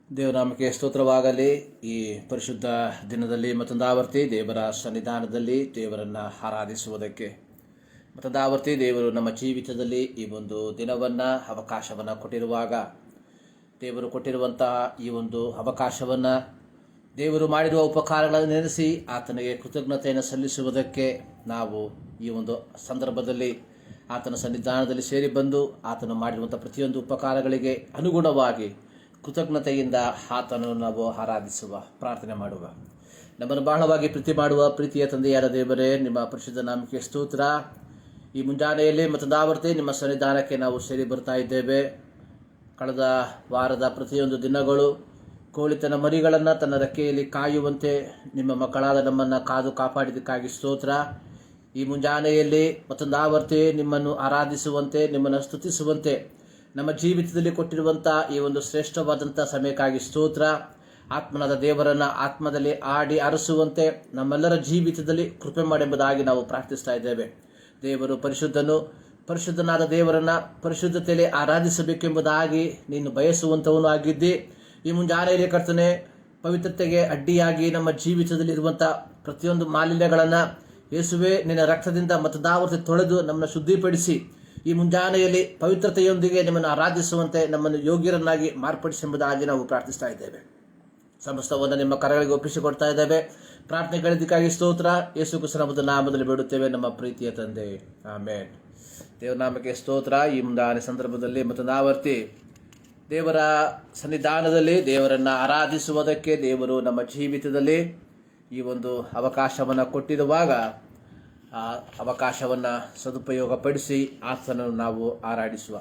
ದೇವನಾಮಕ್ಕೆ ಸ್ತೋತ್ರವಾಗಲಿ. ಈ ಪರಿಶುದ್ಧ ದಿನದಲ್ಲಿ ಮತ್ತೊಂದಾವರ್ತಿ ದೇವರ ಸನ್ನಿಧಾನದಲ್ಲಿ ದೇವರನ್ನು ಆರಾಧಿಸುವುದಕ್ಕೆ ಮತ್ತೊಂದಾವರ್ತಿ ದೇವರು ನಮ್ಮ ಜೀವಿತದಲ್ಲಿ ಈ ಒಂದು ದಿನವನ್ನು ಅವಕಾಶವನ್ನು ಕೊಟ್ಟಿರುವಾಗ, ದೇವರು ಕೊಟ್ಟಿರುವಂತಹ ಈ ಒಂದು ಅವಕಾಶವನ್ನು, ದೇವರು ಮಾಡಿರುವ ಉಪಕಾರಗಳನ್ನು ನೆನೆಸಿ ಆತನಿಗೆ ಕೃತಜ್ಞತೆಯನ್ನು ಸಲ್ಲಿಸುವುದಕ್ಕೆ ನಾವು ಈ ಒಂದು ಸಂದರ್ಭದಲ್ಲಿ ಆತನ ಸನ್ನಿಧಾನದಲ್ಲಿ ಸೇರಿ ಬಂದು ಆತನು ಮಾಡಿರುವಂಥ ಪ್ರತಿಯೊಂದು ಉಪಕಾರಗಳಿಗೆ ಅನುಗುಣವಾಗಿ ಕೃತಜ್ಞತೆಯಿಂದ ಆತನನ್ನು ನಾವು ಆರಾಧಿಸುವ, ಪ್ರಾರ್ಥನೆ ಮಾಡುವ. ನಮ್ಮನ್ನು ಬಹಳವಾಗಿ ಪ್ರೀತಿ ಮಾಡುವ ಪ್ರೀತಿಯ ತಂದೆಯಾದ ದೇವರೇ, ನಿಮ್ಮ ಪರಿಶುದ್ಧ ನಾಮಕ್ಕೆ ಸ್ತೋತ್ರ. ಈ ಮುಂಜಾನೆಯಲ್ಲಿ ಮತ್ತೊಂದಾವರ್ತಿ ನಿಮ್ಮ ಸನ್ನಿಧಾನಕ್ಕೆ ನಾವು ಸೇರಿ ಬರ್ತಾ ಇದ್ದೇವೆ. ಕಳೆದ ವಾರದ ಪ್ರತಿಯೊಂದು ದಿನಗಳು ಕೋಳಿತನ ಮರಿಗಳನ್ನು ತನ್ನ ರೆಕ್ಕೆಯಲ್ಲಿ ಕಾಯುವಂತೆ ನಿಮ್ಮ ಮಕ್ಕಳಾದ ನಮ್ಮನ್ನು ಕಾದು ಕಾಪಾಡಿದ್ದಕ್ಕಾಗಿ ಸ್ತೋತ್ರ. ಈ ಮುಂಜಾನೆಯಲ್ಲಿ ಮತ್ತೊಂದಾವರ್ತಿ ನಿಮ್ಮನ್ನು ಆರಾಧಿಸುವಂತೆ, ನಿಮ್ಮನ್ನು ಸ್ತುತಿಸುವಂತೆ ನಮ್ಮ ಜೀವಿತದಲ್ಲಿ ಕೊಟ್ಟಿರುವಂಥ ಈ ಒಂದು ಶ್ರೇಷ್ಠವಾದಂಥ ಸಮಯಕ್ಕಾಗಿ ಸ್ತೋತ್ರ. ಆತ್ಮನಾದ ದೇವರನ್ನು ಆತ್ಮದಲ್ಲಿ ಆಡಿ ಅರಸುವಂತೆ ನಮ್ಮೆಲ್ಲರ ಜೀವಿತದಲ್ಲಿ ಕೃಪೆ ಮಾಡೆಂಬುದಾಗಿ ನಾವು ಪ್ರಾರ್ಥಿಸ್ತಾ ಇದ್ದೇವೆ. ದೇವರು ಪರಿಶುದ್ಧನಾದ ದೇವರನ್ನು ಪರಿಶುದ್ಧತೆಯಲ್ಲಿ ಆರಾಧಿಸಬೇಕೆಂಬುದಾಗಿ ನೀನು ಬಯಸುವಂಥವನು ಆಗಿದ್ದಿ. ಈ ಮುಂಜಾನೆಯಲ್ಲಿ ಕರ್ತನೆ, ಪವಿತ್ರತೆಗೆ ಅಡ್ಡಿಯಾಗಿ ನಮ್ಮ ಜೀವಿತದಲ್ಲಿರುವಂಥ ಪ್ರತಿಯೊಂದು ಮಾಲಿನ್ಯಗಳನ್ನು ಯೇಸುವೆ ನಿನ್ನ ರಕ್ತದಿಂದ ಮತದಾವರ್ತಿ ತೊಳೆದು ನಮ್ಮನ್ನು ಶುದ್ಧಿಪಡಿಸಿ ಈ ಮುಂಜಾನೆಯಲ್ಲಿ ಪವಿತ್ರತೆಯೊಂದಿಗೆ ನಿಮ್ಮನ್ನು ಆರಾಧಿಸುವಂತೆ ನಮ್ಮನ್ನು ಯೋಗ್ಯರನ್ನಾಗಿ ಮಾರ್ಪಡಿಸೆಂಬುದಾಗಿ ನಾವು ಪ್ರಾರ್ಥಿಸ್ತಾ ಇದ್ದೇವೆ. ಸಮಸ್ತವನ್ನು ನಿಮ್ಮ ಕರಗಳಿಗೆ ಒಪ್ಪಿಸಿಕೊಡ್ತಾ ಇದ್ದೇವೆ. ಪ್ರಾರ್ಥನೆಗಳಿದ್ದಕ್ಕಾಗಿ ಸ್ತೋತ್ರ. ಯೇಸು ಕ್ರಿಸ್ತನ ನಾಮದಲ್ಲಿ ಬೇಡುತ್ತೇವೆ ನಮ್ಮ ಪ್ರೀತಿಯ ತಂದೆ, ಆಮೇನ್. ದೇವನಾಮಕ್ಕೆ ಸ್ತೋತ್ರ. ಈ ಮುಂದಾನೆ ಸಂದರ್ಭದಲ್ಲಿ ಮತ್ತೊಂದಾವರ್ತಿ ದೇವರ ಸನ್ನಿಧಾನದಲ್ಲಿ ದೇವರನ್ನು ಆರಾಧಿಸುವುದಕ್ಕೆ ದೇವರು ನಮ್ಮ ಜೀವಿತದಲ್ಲಿ ಈ ಒಂದು ಅವಕಾಶವನ್ನು ಕೊಟ್ಟಿರುವಾಗ ಆ ಅವಕಾಶವನ್ನು ಸದುಪಯೋಗಪಡಿಸಿ ಆತನನ್ನು ನಾವು ಆರಾಧಿಸುವ.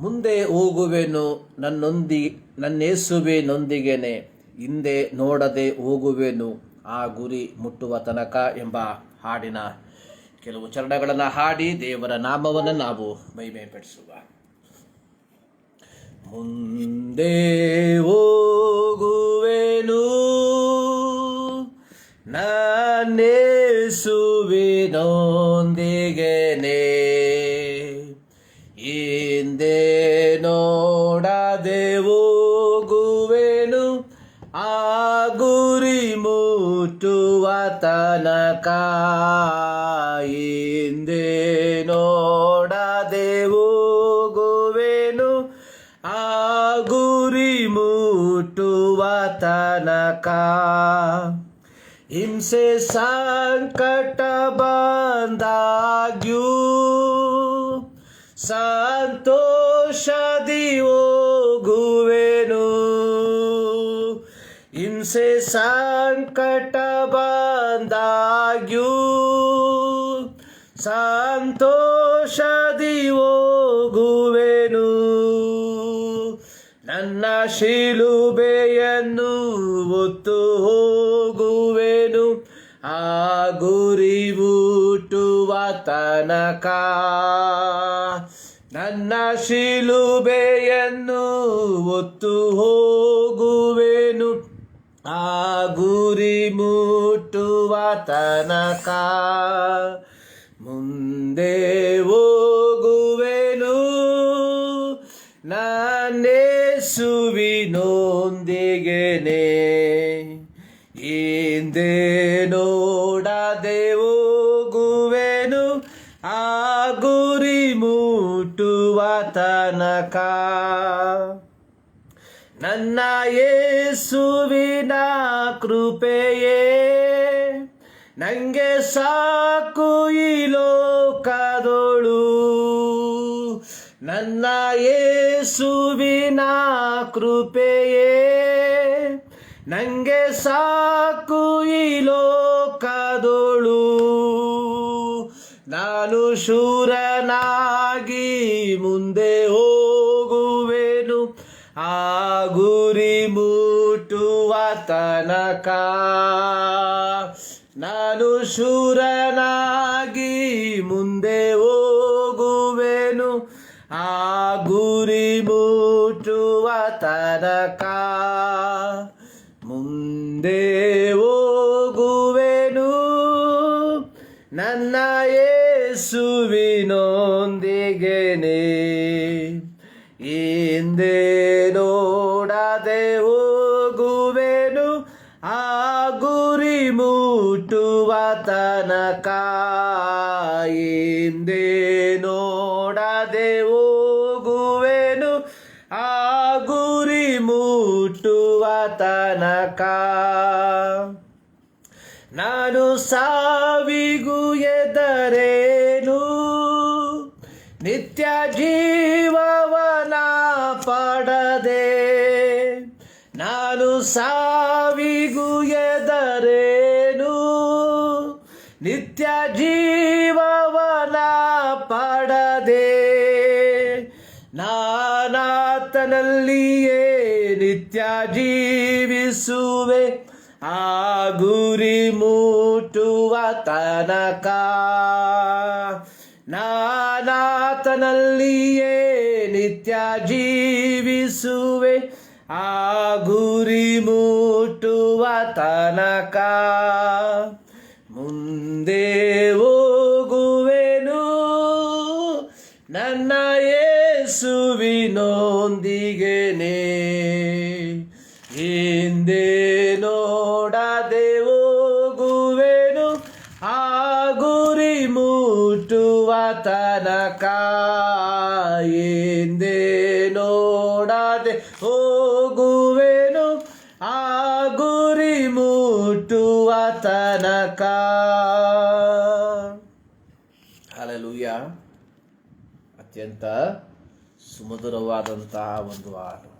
ಮುಂದೆ ಹೋಗುವೆನು ನನ್ನೇಸುವಿನೊಂದಿಗೆನೆ, ಹಿಂದೆ ನೋಡದೆ ಹೋಗುವೆನು ಆ ಗುರಿ ಮುಟ್ಟುವ ತನಕ ಎಂಬ ಹಾಡಿನ ಕೆಲವು ಚರಣಗಳನ್ನು ಹಾಡಿ ದೇವರ ನಾಮವನ್ನು ನಾವು ಮಹಿಮೆಪಡಿಸುವ. ಮುಂದೆ ಹೋಗುವೆನು ನನ್ನೇಸುವಿನೊಂದಿಗೆನೆ, ಹಿಂದೆ ನೋಡದೆ ಹೋಗುವೆನು ಆ ಗುರಿ ಮುಟ್ಟುವ ತನಕ, ಹಿಂದೆ ನೋಡದೆ ಹೋಗುವೆನು ಆ ಗುರಿ ಮುಟ್ಟುವ ತನಕ. ಹಿಂಸೆ ಸಂಕಟ ಬಂದಾಗ್ಯೂ ಸಂತೋಷದಿ ಹೋಗುವೆನು, ಹಿಂಸೆ ಸಂಕಟ ಬಂದಾಗ್ಯೂ ಸಂತೋಷದಿ ಹೋಗುವೆನು. ನನ್ನ ಶಿಲುಬೆಯನ್ನು ಹೊತ್ತು ಹೋಗುವೆನು ಆ ಗುರಿ ಮುಟ್ಟುವ ತನಕ, ನನ್ನ ಶಿಲುಬೆಯನ್ನು ಹೊತ್ತು ಹೋಗುವೆನು ಆ ಗುರಿ ಮುಟ್ಟುವ ತನಕ. ಮುಂದೆ ಹೋಗುವೆನು ನನ್ನೇಸುವಿನೊಂದಿಗೆನೆ, ಹಿಂದೆ ನೋಡದೆ ಹೋಗುವೆನು ಆ ಗುರಿ ಮುಟ್ಟುವ ತನಕ. ನನ್ನ ಯೇಸುವಿನ ಕೃಪೆಯೇ ನಂಗೆ ಸಾಕು ಈ ಲೋಕದೊಳು, ನನ್ನ ಯೇಸುವಿನ ಕೃಪೆಯೇ ನಂಗೆ ಸಾಕು ಈ ಲೋಕದೊಳು. ನಾನು ಶೂರನಾಗಿ ಮುಂದೆ ಹೋಗುವೆನು ಆ ಗುರಿ ಮುಟ್ಟುವ ತನಕ, ನಾನು ಶೂರನಾಗಿ ಮುಂದೆ ಹೋಗುವೆನು ಆ ಗುರಿ ಮುಟ್ಟುವ ತನಕ. ಮುಂದೆ ಹೋಗುವೆನು ನನ್ನ ಯೇಸುವಿನೊಂದಿಗೆನೆ, ಹಿಂದೆ ನೋಡದೆ ಹೋಗುವೆನು ಆ ಗುರಿ ಮುಟ್ಟುವ ತನಕ. ಹಿಂದೆ ನೋಡದೆ ಹೋಗುವೆನು ಆ ಗುರಿ ಮುಟ್ಟುವ ತನಕ. ನಾನು ಸಾವಿಗೂ ಎದರೇನು, ನಿತ್ಯ ಜೀವವನ ಪಡದೆ. ನಾನು ಸಾವಿಗೂ ಎದರೇನು, ನಿತ್ಯ ಜೀವವನ ಪಡದೆ. ನಾನಾತನಲ್ಲಿಯೇ ನಿತ್ಯ ಜೀವಿಸುವೆ ಆ ಗುರಿ ಮುಟ್ಟುವ ತನಕ. ನಾನಾತನಲ್ಲಿಯೇ ನಿತ್ಯ ಜೀವಿಸುವೆ ಆ ಗುರಿ ಮುಟ್ಟುವ ತನಕ. ಮುಂದೆ ಹೋಗುವೆನು ನನ್ನ ಯೇಸುವಿನೊಂದಿಗೆನೇ. ಹಿಂದೆ ನೋಡದೆ ಹೋಗುವೆನು ಆ ಗುರಿ ಮುಟ್ಟುವ ತನಕ. ಹಿಂದೆ ನೋಡದೆ ಹೋಗುವೆನು ಆ ಗುರಿ ಮುಟ್ಟುವ ತನಕ. ಹಲ್ಲೆಲೂಯ. ಅತ್ಯಂತ ಸುಮಧುರವಾದಂತಹ ಒಂದು ಹಾಡು.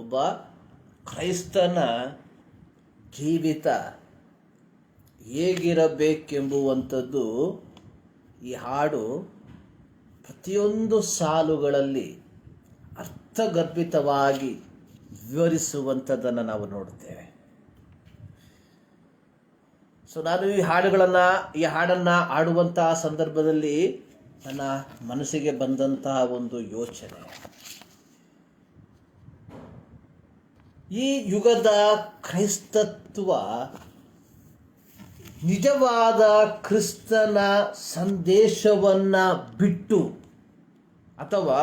ಒಬ್ಬ ಕ್ರೈಸ್ತನ ಜೀವಿತ ಹೇಗಿರಬೇಕೆಂಬುವಂಥದ್ದು ಈ ಹಾಡು ಪ್ರತಿಯೊಂದು ಸಾಲುಗಳಲ್ಲಿ ಅರ್ಥಗರ್ಭಿತವಾಗಿ ವಿವರಿಸುವಂಥದ್ದನ್ನು ನಾವು ನೋಡುತ್ತೇವೆ. ಸೊ ನಾನು ಈ ಹಾಡನ್ನು ಹಾಡುವಂತಹ ಸಂದರ್ಭದಲ್ಲಿ ನನ್ನ ಮನಸ್ಸಿಗೆ ಬಂದಂತಹ ಒಂದು ಯೋಚನೆ, ಈ ಯುಗದ ಕ್ರೈಸ್ತತ್ವ ನಿಜವಾದ ಕ್ರಿಸ್ತನ ಸಂದೇಶವನ್ನು ಬಿಟ್ಟು ಅಥವಾ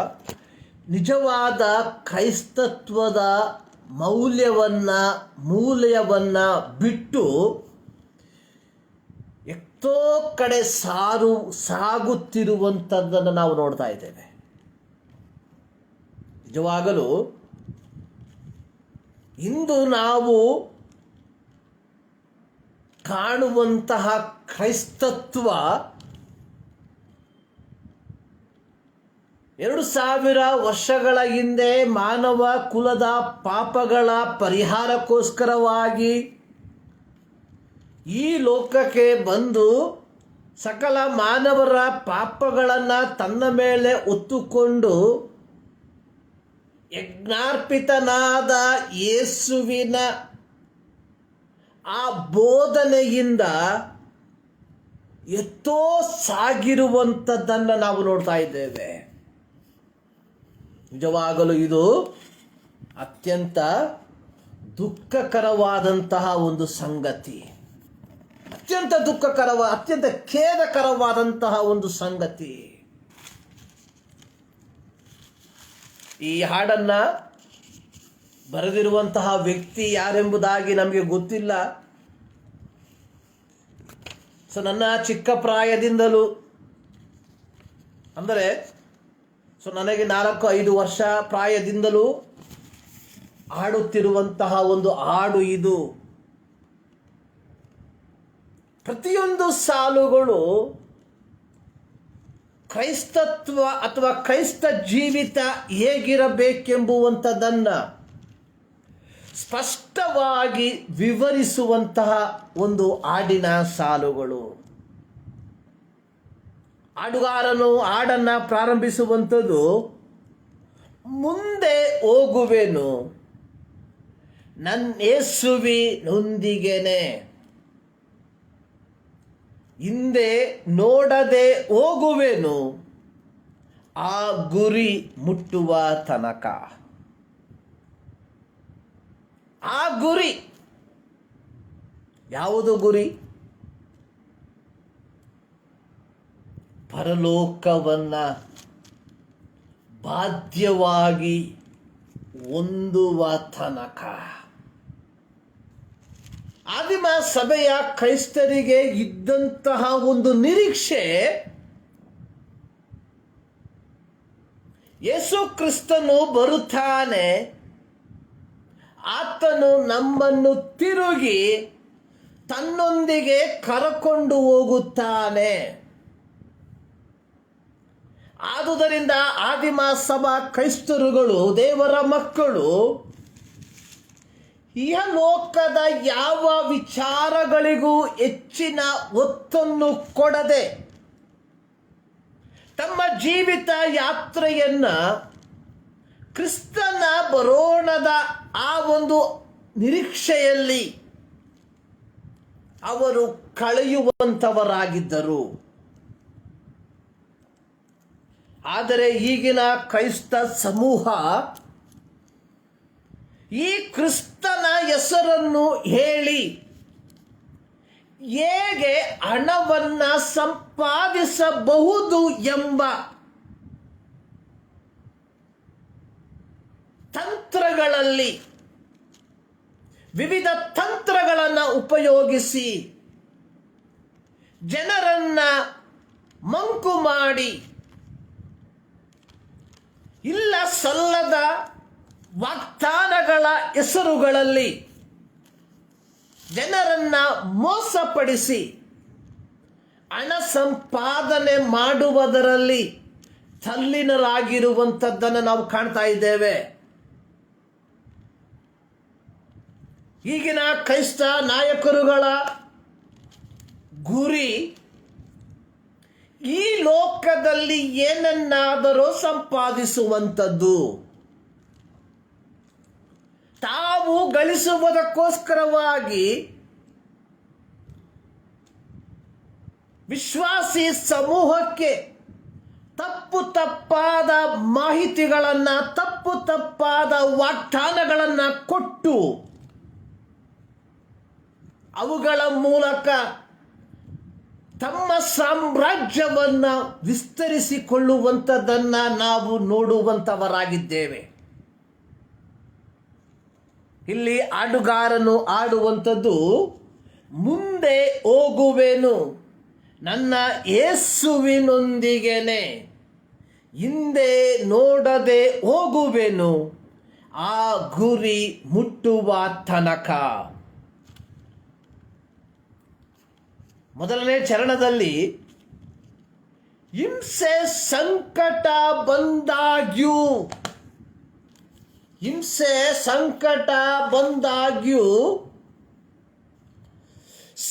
ನಿಜವಾದ ಕ್ರೈಸ್ತತ್ವದ ಮೂಲ್ಯವನ್ನು ಬಿಟ್ಟು ಎಷ್ಟೋ ಕಡೆ ಸಾಗುತ್ತಿರುವಂಥದ್ದನ್ನು ನಾವು ನೋಡ್ತಾ ಇದ್ದೇವೆ. ನಿಜವಾಗಲೂ ಇಂದು ನಾವು ಕಾಣುವಂತಹ ಕ್ರೈಸ್ತತ್ವ 2000 ವರ್ಷಗಳ ಹಿಂದೆ ಮಾನವ ಕುಲದ ಪಾಪಗಳ ಪರಿಹಾರಕ್ಕೋಸ್ಕರವಾಗಿ ಈ ಲೋಕಕ್ಕೆ ಬಂದು ಸಕಲ ಮಾನವರ ಪಾಪಗಳನ್ನು ತನ್ನ ಮೇಲೆ ಹೊತ್ತುಕೊಂಡು ಯಜ್ಞಾರ್ಪಿತನಾದ ಯೇಸುವಿನ ಆ ಬೋಧನೆಯಿಂದ ಎಷ್ಟೋ ಸಾಗಿರುವಂಥದ್ದನ್ನು ನಾವು ನೋಡ್ತಾ ಇದ್ದೇವೆ. ನಿಜವಾಗಲೂ ಇದು ಅತ್ಯಂತ ದುಃಖಕರವಾದಂತಹ ಒಂದು ಸಂಗತಿ, ಅತ್ಯಂತ ಖೇದಕರವಾದಂತಹ ಒಂದು ಸಂಗತಿ. ಈ ಹಾಡನ್ನು ಬರೆದಿರುವಂತಹ ವ್ಯಕ್ತಿ ಯಾರೆಂಬುದಾಗಿ ನಮಗೆ ಗೊತ್ತಿಲ್ಲ. ಸೊ ನನ್ನ ಚಿಕ್ಕ ಪ್ರಾಯದಿಂದಲೂ ಅಂದರೆ ನನಗೆ 4-5 ವರ್ಷ ಪ್ರಾಯದಿಂದಲೂ ಹಾಡುತ್ತಿರುವಂತಹ ಒಂದು ಹಾಡು ಇದು. ಪ್ರತಿಯೊಂದು ಸಾಲುಗಳು ಕ್ರೈಸ್ತತ್ವ ಅಥವಾ ಕ್ರೈಸ್ತ ಜೀವಿತ ಹೇಗಿರಬೇಕೆಂಬುವಂಥದ್ದನ್ನು ಸ್ಪಷ್ಟವಾಗಿ ವಿವರಿಸುವಂತಹ ಒಂದು ಹಾಡಿನ ಸಾಲುಗಳು. ಹಾಡುಗಾರನು ಹಾಡನ್ನು ಪ್ರಾರಂಭಿಸುವಂಥದ್ದು, ಮುಂದೆ ಹೋಗುವೆನು ನನ್ನ ಯೇಸುವಿನೊಂದಿಗೆನೆ, ಹಿಂದೆ ನೋಡದೆ ಹೋಗುವೆನು ಆ ಗುರಿ ಮುಟ್ಟುವ ತನಕ. ಆ ಗುರಿ ಯಾವುದು? ಗುರಿ ಪರಲೋಕವನ್ನು ಬಾಧ್ಯವಾಗಿ ಹೊಂದುವ ತನಕ. ಆದಿಮ ಸಭೆಯ ಕ್ರೈಸ್ತರಿಗೆ ಇದ್ದಂತಹ ಒಂದು ನಿರೀಕ್ಷೆ ಯೇಸು ಕ್ರಿಸ್ತನು ಬರುತ್ತಾನೆ, ಆತನು ನಮ್ಮನ್ನು ತಿರುಗಿ ತನ್ನೊಂದಿಗೆ ಕರಕೊಂಡು ಹೋಗುತ್ತಾನೆ. ಆದುದರಿಂದ ಆದಿಮ ಸಭಾ ಕ್ರೈಸ್ತರುಗಳು, ದೇವರ ಮಕ್ಕಳು, ಇಹಲೋಕದ ಯಾವ ವಿಚಾರಗಳಿಗೂ ಹೆಚ್ಚಿನ ಒತ್ತನ್ನು ಕೊಡದೆ ತಮ್ಮ ಜೀವಿತ ಯಾತ್ರೆಯನ್ನ ಕ್ರಿಸ್ತನ ಬರೋಣದ ಆ ಒಂದು ನಿರೀಕ್ಷೆಯಲ್ಲಿ ಅವರು ಕಳೆಯುವಂಥವರಾಗಿದ್ದರು. ಆದರೆ ಈಗಿನ ಕ್ರೈಸ್ತ ಸಮೂಹ ಈ ಕ್ರಿಸ್ತನ ಹೆಸರನ್ನು ಹೇಳಿ ಹೇಗೆ ಹಣವನ್ನು ಸಂಪಾದಿಸಬಹುದು ಎಂಬ ತಂತ್ರಗಳಲ್ಲಿ, ವಿವಿಧ ತಂತ್ರಗಳನ್ನು ಉಪಯೋಗಿಸಿ ಜನರನ್ನ ಮಂಕು ಮಾಡಿ ಇಲ್ಲ ಸಲ್ಲದ ವಾಗ್ದಾನಗಳ ಹೆಸರುಗಳಲ್ಲಿ ಜನರನ್ನ ಮೋಸಪಡಿಸಿ ಹಣ ಸಂಪಾದನೆ ಮಾಡುವುದರಲ್ಲಿ ತಲ್ಲೀನರಾಗಿರುವಂಥದ್ದನ್ನು ನಾವು ಕಾಣ್ತಾ ಇದ್ದೇವೆ. ಈಗಿನ ಕ್ರೈಸ್ತ ನಾಯಕರುಗಳ ಗುರಿ ಈ ಲೋಕದಲ್ಲಿ ಏನನ್ನಾದರೂ ಸಂಪಾದಿಸುವಂಥದ್ದು, ತಾವು ಗಳಿಸುವುದಕ್ಕೋಸ್ಕರವಾಗಿ ವಿಶ್ವಾಸಿ ಸಮೂಹಕ್ಕೆ ತಪ್ಪಾದ ಮಾಹಿತಿಗಳನ್ನು, ತಪ್ಪಾದ ವಾಗ್ದಾನಗಳನ್ನು ಕೊಟ್ಟು ಅವುಗಳ ಮೂಲಕ ತಮ್ಮ ಸಾಮ್ರಾಜ್ಯವನ್ನು ವಿಸ್ತರಿಸಿಕೊಳ್ಳುವಂಥದ್ದನ್ನು ನಾವು ನೋಡುವಂಥವರಾಗಿದ್ದೇವೆ. ಇಲ್ಲಿ ಹಾಡುಗಾರನು ಆಡುವಂಥದ್ದು, ಮುಂದೆ ಹೋಗುವೆನು ನನ್ನ ಯೇಸುವಿನೊಂದಿಗೆನೆ, ಹಿಂದೆ ನೋಡದೆ ಹೋಗುವೆನು ಆ ಗುರಿ ಮುಟ್ಟುವ ತನಕ. ಮೊದಲನೇ ಚರಣದಲ್ಲಿ ಹಿಂಸೆ ಸಂಕಟ ಬಂದಾಗ್ಯೂ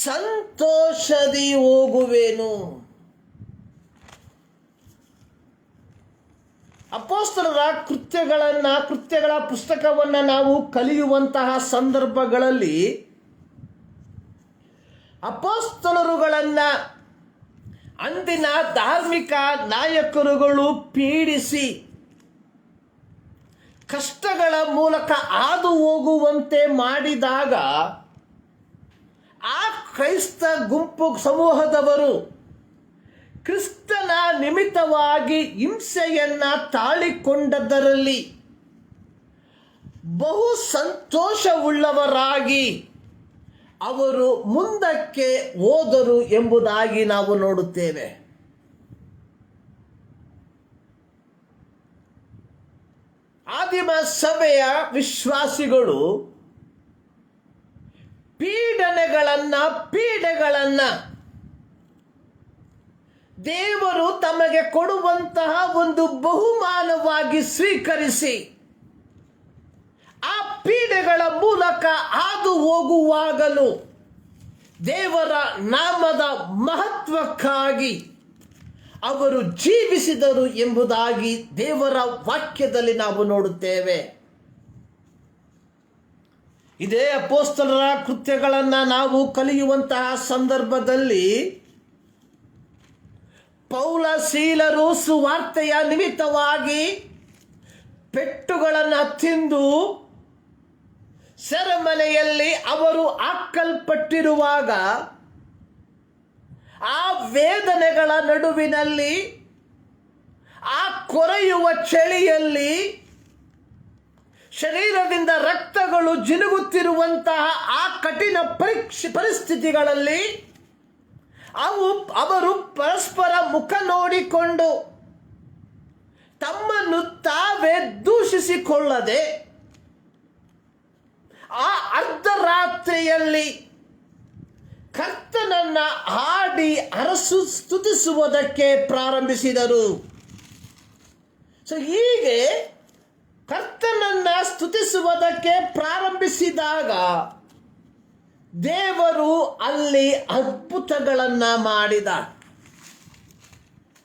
ಸಂತೋಷದಿ ಹೋಗುವೆನು. ಅಪೊಸ್ತಲರ ಕೃತ್ಯಗಳ ಪುಸ್ತಕವನ್ನು ನಾವು ಕಲಿಯುವಂತಹ ಸಂದರ್ಭಗಳಲ್ಲಿ ಅಪೊಸ್ತಲರುಗಳನ್ನು ಅಂದಿನ ಧಾರ್ಮಿಕ ನಾಯಕರುಗಳು ಪೀಡಿಸಿ ಕಷ್ಟಗಳ ಮೂಲಕ ಹಾದು ಹೋಗುವಂತೆ ಮಾಡಿದಾಗ ಆ ಕ್ರೈಸ್ತ ಗುಂಪು ಸಮೂಹದವರು ಕ್ರಿಸ್ತನ ನಿಮಿತ್ತವಾಗಿ ಹಿಂಸೆಯನ್ನು ತಾಳಿಕೊಂಡದರಲ್ಲಿ ಬಹು ಸಂತೋಷವುಳ್ಳವರಾಗಿ ಅವರು ಮುಂದಕ್ಕೆ ಹೋದರು ಎಂಬುದಾಗಿ ನಾವು ನೋಡುತ್ತೇವೆ. ಆದಿಮ ಸಭೆಯ ವಿಶ್ವಾಸಿಗಳು ಪೀಡೆಗಳನ್ನು ದೇವರು ತಮಗೆ ಕೊಡುವಂತಹ ಒಂದು ಬಹುಮಾನವಾಗಿ ಸ್ವೀಕರಿಸಿ ಆ ಪೀಡೆಗಳ ಮೂಲಕ ಹಾದು ಹೋಗುವಾಗಲೂ ದೇವರ ನಾಮದ ಮಹತ್ವಕ್ಕಾಗಿ ಅವರು ಜೀವಿಸಿದರು ಎಂಬುದಾಗಿ ದೇವರ ವಾಕ್ಯದಲ್ಲಿ ನಾವು ನೋಡುತ್ತೇವೆ. ಇದೇ ಅಪೊಸ್ತಲರ ಕೃತ್ಯಗಳನ್ನು ನಾವು ಕಲಿಯುವಂತಹ ಸಂದರ್ಭದಲ್ಲಿ ಪೌಲ ಸೀಲರು ಸುವಾರ್ತೆಯ ನಿಮಿತ್ತವಾಗಿ ಪೆಟ್ಟುಗಳನ್ನು ತಿಂದು ಸೆರೆಮನೆಯಲ್ಲಿ ಅವರು ಹಾಕಲ್ಪಟ್ಟಿರುವಾಗ ಆ ವೇದನೆಗಳ ನಡುವಿನಲ್ಲಿ ಆ ಕೊರೆಯುವ ಚಳಿಯಲ್ಲಿ ಶರೀರದಿಂದ ರಕ್ತಗಳು ಜಿನುಗುತ್ತಿರುವಂತಹ ಆ ಕಠಿಣ ಪರಿಸ್ಥಿತಿಗಳಲ್ಲಿ ಅವರು ಪರಸ್ಪರ ಮುಖ ನೋಡಿಕೊಂಡು ತಮ್ಮನ್ನು ತಾವೇ ದೂಷಿಸಿಕೊಳ್ಳದೆ ಆ ಅರ್ಧರಾತ್ರಿಯಲ್ಲಿ ಕರ್ತನನ್ನ ಹಾಡಿ ಸ್ತುತಿಸುವುದಕ್ಕೆ ಪ್ರಾರಂಭಿಸಿದರು. ಹೀಗೆ ಕರ್ತನನ್ನ ಸ್ತುತಿಸುವುದಕ್ಕೆ ಪ್ರಾರಂಭಿಸಿದಾಗ ದೇವರು ಅಲ್ಲಿ ಅದ್ಭುತಗಳನ್ನ ಮಾಡಿದ.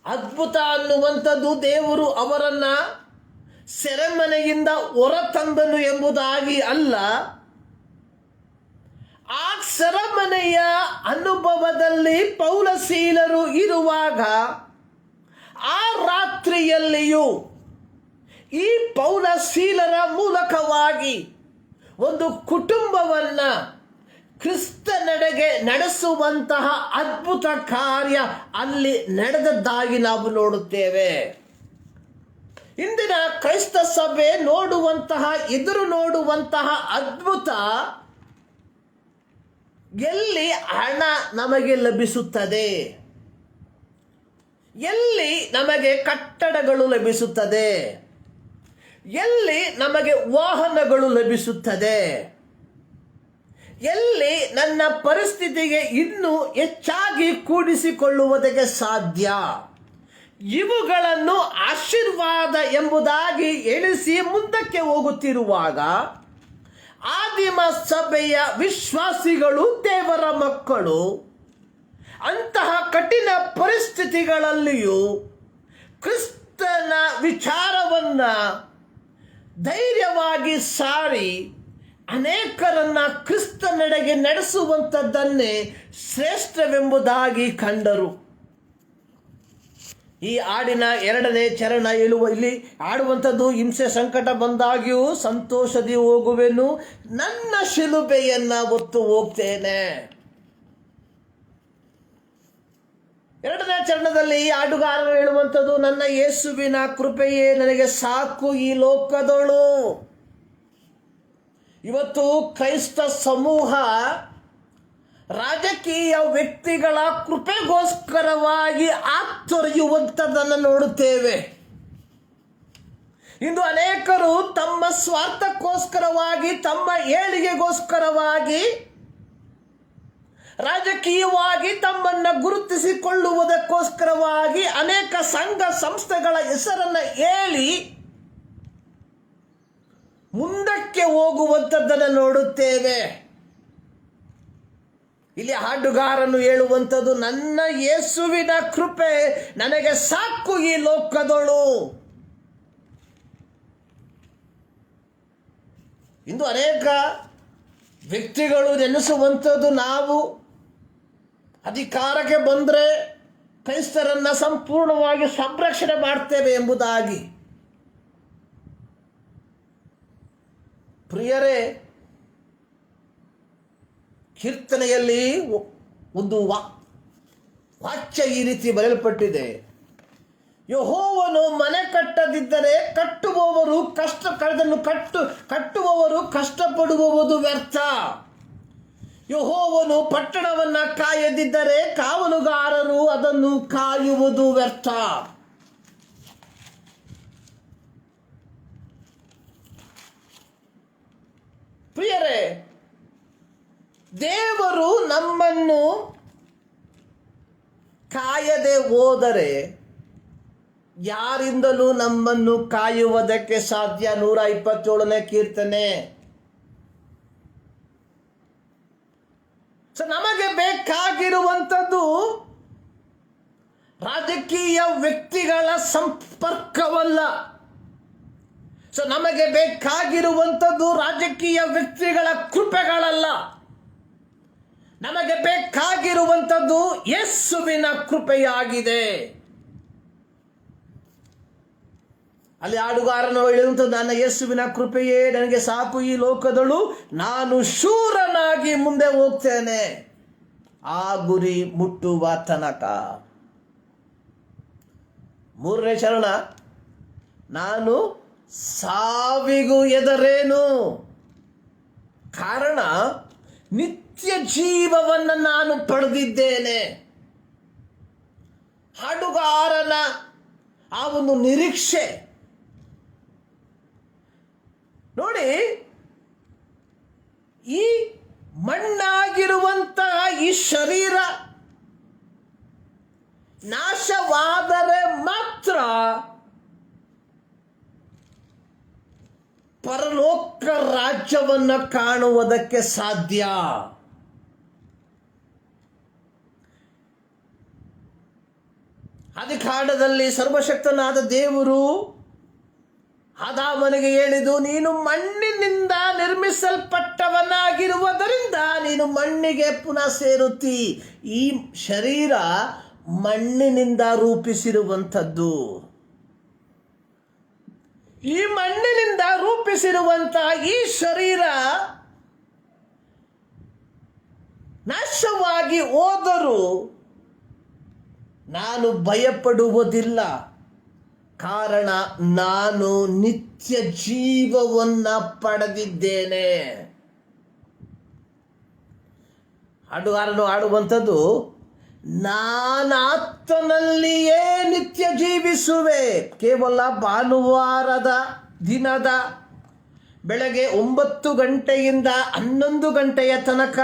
ಅದ್ಭುತ ಅನ್ನುವಂಥದ್ದು ದೇವರು ಅವರನ್ನ ಸೆರೆಮನೆಯಿಂದ ಹೊರತಂದನು ಎಂಬುದಾಗಿ ಅಲ್ಲ, ಆ ಸೆರೆಮನೆಯ ಅನುಭವದಲ್ಲಿ ಪೌಲ ಸೀಲರು ಇರುವಾಗ ಆ ರಾತ್ರಿಯಲ್ಲಿಯೂ ಈ ಪೌಲ ಸೀಲರ ಮೂಲಕವಾಗಿ ಒಂದು ಕುಟುಂಬವನ್ನ ಕ್ರಿಸ್ತನೆಡೆಗೆ ನಡೆಸುವಂತಹ ಅದ್ಭುತ ಕಾರ್ಯ ಅಲ್ಲಿ ನಡೆದದ್ದಾಗಿ ನಾವು ನೋಡುತ್ತೇವೆ. ಇಂದಿನ ಕ್ರೈಸ್ತ ಸಭೆ ಎದುರು ನೋಡುವಂತಹ ಅದ್ಭುತ ಎಲ್ಲಿ ಹಣ ನಮಗೆ ಲಭಿಸುತ್ತದೆ, ಎಲ್ಲಿ ನಮಗೆ ಕಟ್ಟಡಗಳು ಲಭಿಸುತ್ತದೆ, ಎಲ್ಲಿ ನಮಗೆ ವಾಹನಗಳು ಲಭಿಸುತ್ತದೆ, ಎಲ್ಲಿ ನನ್ನ ಪರಿಸ್ಥಿತಿಗೆ ಇನ್ನೂ ಹೆಚ್ಚಾಗಿ ಕೂಡಿಸಿಕೊಳ್ಳುವುದಕ್ಕೆ ಸಾಧ್ಯ, ಇವುಗಳನ್ನು ಆಶೀರ್ವಾದ ಎಂಬುದಾಗಿ ಎಣಿಸಿ ಮುಂದಕ್ಕೆ ಹೋಗುತ್ತಿರುವಾಗ ಆದಿಮ ಸಭೆಯ ವಿಶ್ವಾಸಿಗಳು, ದೇವರ ಮಕ್ಕಳು, ಅಂತಹ ಕಠಿಣ ಪರಿಸ್ಥಿತಿಗಳಲ್ಲಿಯೂ ಕ್ರಿಸ್ತನ ವಿಚಾರವನ್ನ ಧೈರ್ಯವಾಗಿ ಸಾರಿ ಅನೇಕರನ್ನ ಕ್ರಿಸ್ತನೆಡೆಗೆ ನಡೆಸುವಂಥದ್ದನ್ನೇ ಶ್ರೇಷ್ಠವೆಂಬುದಾಗಿ ಕಂಡರು. ಈ ಹಾಡಿನ 2ನೇ ಚರಣ ಇಲ್ಲಿ ಆಡುವಂಥದ್ದು, ಹಿಂಸೆ ಸಂಕಟ ಬಂದಾಗ್ಯೂ ಸಂತೋಷದಿ ಹೋಗುವೆನು, ನನ್ನ ಶಿಲುಬೆಯನ್ನ ಹೊತ್ತು ಹೋಗ್ತೇನೆ. 2ನೇ ಚರಣದಲ್ಲಿ ಹಾಡುಗಾರರು ಹೇಳುವಂಥದ್ದು, ನನ್ನ ಯೇಸುವಿನ ಕೃಪೆಯೇ ನನಗೆ ಸಾಕು ಈ ಲೋಕದಳು. ಇವತ್ತು ಕ್ರೈಸ್ತ ಸಮೂಹ ರಾಜಕೀಯ ವ್ಯಕ್ತಿಗಳ ಕೃಪೆಗೋಸ್ಕರವಾಗಿ ಆತೊರೆಯುವಂಥದ್ದನ್ನು ನೋಡುತ್ತೇವೆ. ಇಂದು ಅನೇಕರು ತಮ್ಮ ಸ್ವಾರ್ಥಕ್ಕೋಸ್ಕರವಾಗಿ, ತಮ್ಮ ಏಳಿಗೆಗೋಸ್ಕರವಾಗಿ, ರಾಜಕೀಯವಾಗಿ ತಮ್ಮನ್ನು ಗುರುತಿಸಿಕೊಳ್ಳುವುದಕ್ಕೋಸ್ಕರವಾಗಿ ಅನೇಕ ಸಂಘ ಸಂಸ್ಥೆಗಳ ಹೆಸರನ್ನು ಹೇಳಿ ಮುಂದಕ್ಕೆ ಹೋಗುವಂಥದ್ದನ್ನು ನೋಡುತ್ತೇವೆ. ಇಲ್ಲಿ ಹಾಡುಗಾರನು ಹೇಳುವಂಥದ್ದು, ನನ್ನ ಯೇಸುವಿನ ಕೃಪೆ ನನಗೆ ಸಾಕು ಈ ಲೋಕದಳು. ಇಂದು ಅನೇಕ ವ್ಯಕ್ತಿಗಳು ನೆನೆಸುವಂಥದ್ದು, ನಾವು ಅಧಿಕಾರಕ್ಕೆ ಬಂದರೆ ಕ್ರೈಸ್ತರನ್ನ ಸಂಪೂರ್ಣವಾಗಿ ಸಂರಕ್ಷಣೆ ಮಾಡ್ತೇವೆ ಎಂಬುದಾಗಿ. ಪ್ರಿಯರೇ, ಕೀರ್ತನೆಯಲ್ಲಿ ಒಂದು ವಾಕ್ಯ ಈ ರೀತಿ ಬರೆಯಲ್ಪಟ್ಟಿದೆ, ಯೆಹೋವನು ಮನೆ ಕಟ್ಟದಿದ್ದರೆ ಕಟ್ಟುವವರು ಕಷ್ಟಪಡುವುದು ವ್ಯರ್ಥ. ಯೆಹೋವನು ಪಟ್ಟಣವನ್ನ ಕಾಯದಿದ್ದರೆ ಕಾವಲುಗಾರರು ಅದನ್ನು ಕಾಯುವುದು ವ್ಯರ್ಥ. ಪ್ರಿಯರೇ, ದೇವರು ನಮ್ಮನ್ನು ಕಾಯದೆ ಹೋದರೆ ಯಾರಿಂದಲೂ ನಮ್ಮನ್ನು ಕಾಯುವುದಕ್ಕೆ ಸಾಧ್ಯ? 127ನೇ ಕೀರ್ತನೆ. ನಮಗೆ ಬೇಕಾಗಿರುವಂಥದ್ದು ರಾಜಕೀಯ ವ್ಯಕ್ತಿಗಳ ಸಂಪರ್ಕವಲ್ಲ. ನಮಗೆ ಬೇಕಾಗಿರುವಂಥದ್ದು ರಾಜಕೀಯ ವ್ಯಕ್ತಿಗಳ ಕೃಪೆಗಳಲ್ಲ. ನಮಗೆ ಬೇಕಾಗಿರುವಂಥದ್ದು ಯೇಸುವಿನ ಕೃಪೆಯಾಗಿದೆ. ಅಲ್ಲಿ ಹಾಡುಗಾರನು ಹೇಳುವಂಥದ್ದು, ನನ್ನ ಯೇಸುವಿನ ಕೃಪೆಯೇ ನನಗೆ ಸಾಕು ಈ ಲೋಕದಳು, ನಾನು ಶೂರನಾಗಿ ಮುಂದೆ ಹೋಗ್ತೇನೆ ಆ ಗುರಿ ಮುಟ್ಟುವ ತನಕ. ಮೂರನೇ ಚರಣ, ನಾನು ಸಾವಿಗೂ ಹೆದರೇನು. ಕಾರಣ ನಿತ್ಯ ಜೀವವನ್ನು ನಾನು ಪಡೆದಿದ್ದೇನೆ. ಹಾಡುಗಾರನ ಆ ಒಂದು ನಿರೀಕ್ಷೆ ನೋಡಿ. ಈ ಮಣ್ಣಾಗಿರುವಂತಹ ಈ ಶರೀರ ನಾಶವಾದರೆ ಮಾತ್ರ ಪರಲೋಕ ರಾಜ್ಯವನ್ನು ಕಾಣುವುದಕ್ಕೆ ಸಾಧ್ಯ. ಆದಿಕಾಂಡದಲ್ಲಿ ಸರ್ವಶಕ್ತನಾದ ದೇವರು ಆದಾಮನಿಗೆ ಹೇಳಿದು, ನೀನು ಮಣ್ಣಿನಿಂದ ನಿರ್ಮಿಸಲ್ಪಟ್ಟವನಾಗಿರುವುದರಿಂದ ನೀನು ಮಣ್ಣಿಗೆ ಪುನಃ ಸೇರುತ್ತಿ. ಈ ಶರೀರ ಮಣ್ಣಿನಿಂದ ರೂಪಿಸಿರುವಂಥದ್ದು. ಈ ಮಣ್ಣಿನಿಂದ ರೂಪಿಸಿರುವಂತಹ ಈ ಶರೀರ ನಾಶವಾಗಿ ಹೋದರೂ ನಾನು ಭಯಪಡುವುದಿಲ್ಲ. ಕಾರಣ ನಾನು ನಿತ್ಯ ಜೀವವನ್ನು ಪಡೆದಿದ್ದೇನೆ. ಹಾಡುಗಾರನು ಆಡುವಂಥದ್ದು, ನಾನಾತನಲ್ಲಿಯೇ ನಿತ್ಯ ಜೀವಿಸುವೆ. ಕೇವಲ ಭಾನುವಾರದ ದಿನದ ಬೆಳಗ್ಗೆ 9 ಗಂಟೆಯಿಂದ 11 ಗಂಟೆಯ ತನಕ,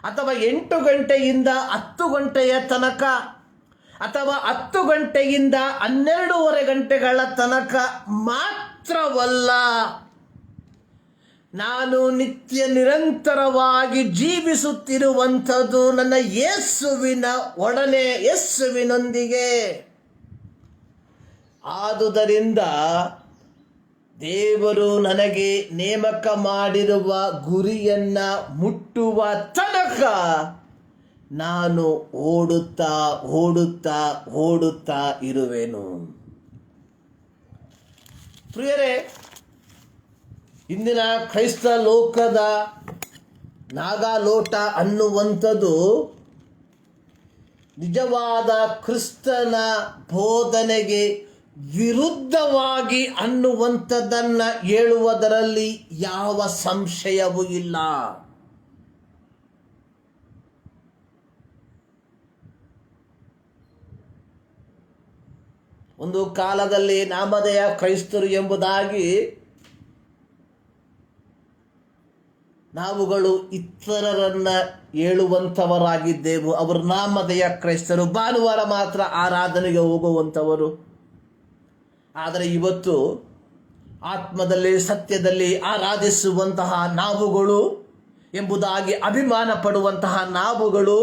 ಅಥವಾ 8 ಗಂಟೆಯಿಂದ 10 ಗಂಟೆಯ ತನಕ, ಅಥವಾ 10 ಗಂಟೆಯಿಂದ 12:30 ಗಂಟೆಗಳ ತನಕ ಮಾತ್ರವಲ್ಲ, ನಾನು ನಿತ್ಯ ನಿರಂತರವಾಗಿ ಜೀವಿಸುತ್ತಿರುವಂಥದ್ದು ನನ್ನ ಯೇಸುವಿನ ಒಡನೆ, ಯೇಸುವಿನೊಂದಿಗೆ. ಆದುದರಿಂದ ದೇವರು ನನಗೆ ನೇಮಕ ಮಾಡಿರುವ ಗುರಿಯನ್ನ ಮುಟ್ಟುವ ತನಕ ನಾನು ಓಡುತ್ತಾ ಓಡುತ್ತಾ ಓಡುತ್ತಾ ಇರುವೆನು. ಪ್ರಿಯರೇ, ಇಂದಿನ ಕ್ರೈಸ್ತ ಲೋಕದ ನಾಗಾಲೋಟ ಅನ್ನುವಂಥದ್ದು ನಿಜವಾದ ಕ್ರಿಸ್ತನ ಬೋಧನೆಗೆ ವಿರುದ್ಧವಾಗಿ ಅನ್ನುವಂಥದ್ದನ್ನು ಹೇಳುವುದರಲ್ಲಿ ಯಾವ ಸಂಶಯವೂ ಇಲ್ಲ. ಒಂದು ಕಾಲದಲ್ಲಿ ನಾಮಧೇಯ ಕ್ರೈಸ್ತರು ಎಂಬುದಾಗಿ ನಾವುಗಳು ಇತರರನ್ನ ಹೇಳುವಂಥವರಾಗಿದ್ದೆವು. ಅವರು ನಾಮಧೇಯ ಕ್ರೈಸ್ತರು, ಭಾನುವಾರ ಮಾತ್ರ ಆರಾಧನೆಗೆ ಹೋಗುವಂಥವರು. ಆದರೆ ಇವತ್ತು ಆತ್ಮದಲ್ಲಿ ಸತ್ಯದಲ್ಲಿ ಆರಾಧಿಸುವಂತಹ ನಾವುಗಳು ಎಂಬುದಾಗಿ ಅಭಿಮಾನ ಪಡುವಂತಹ ನಾವುಗಳು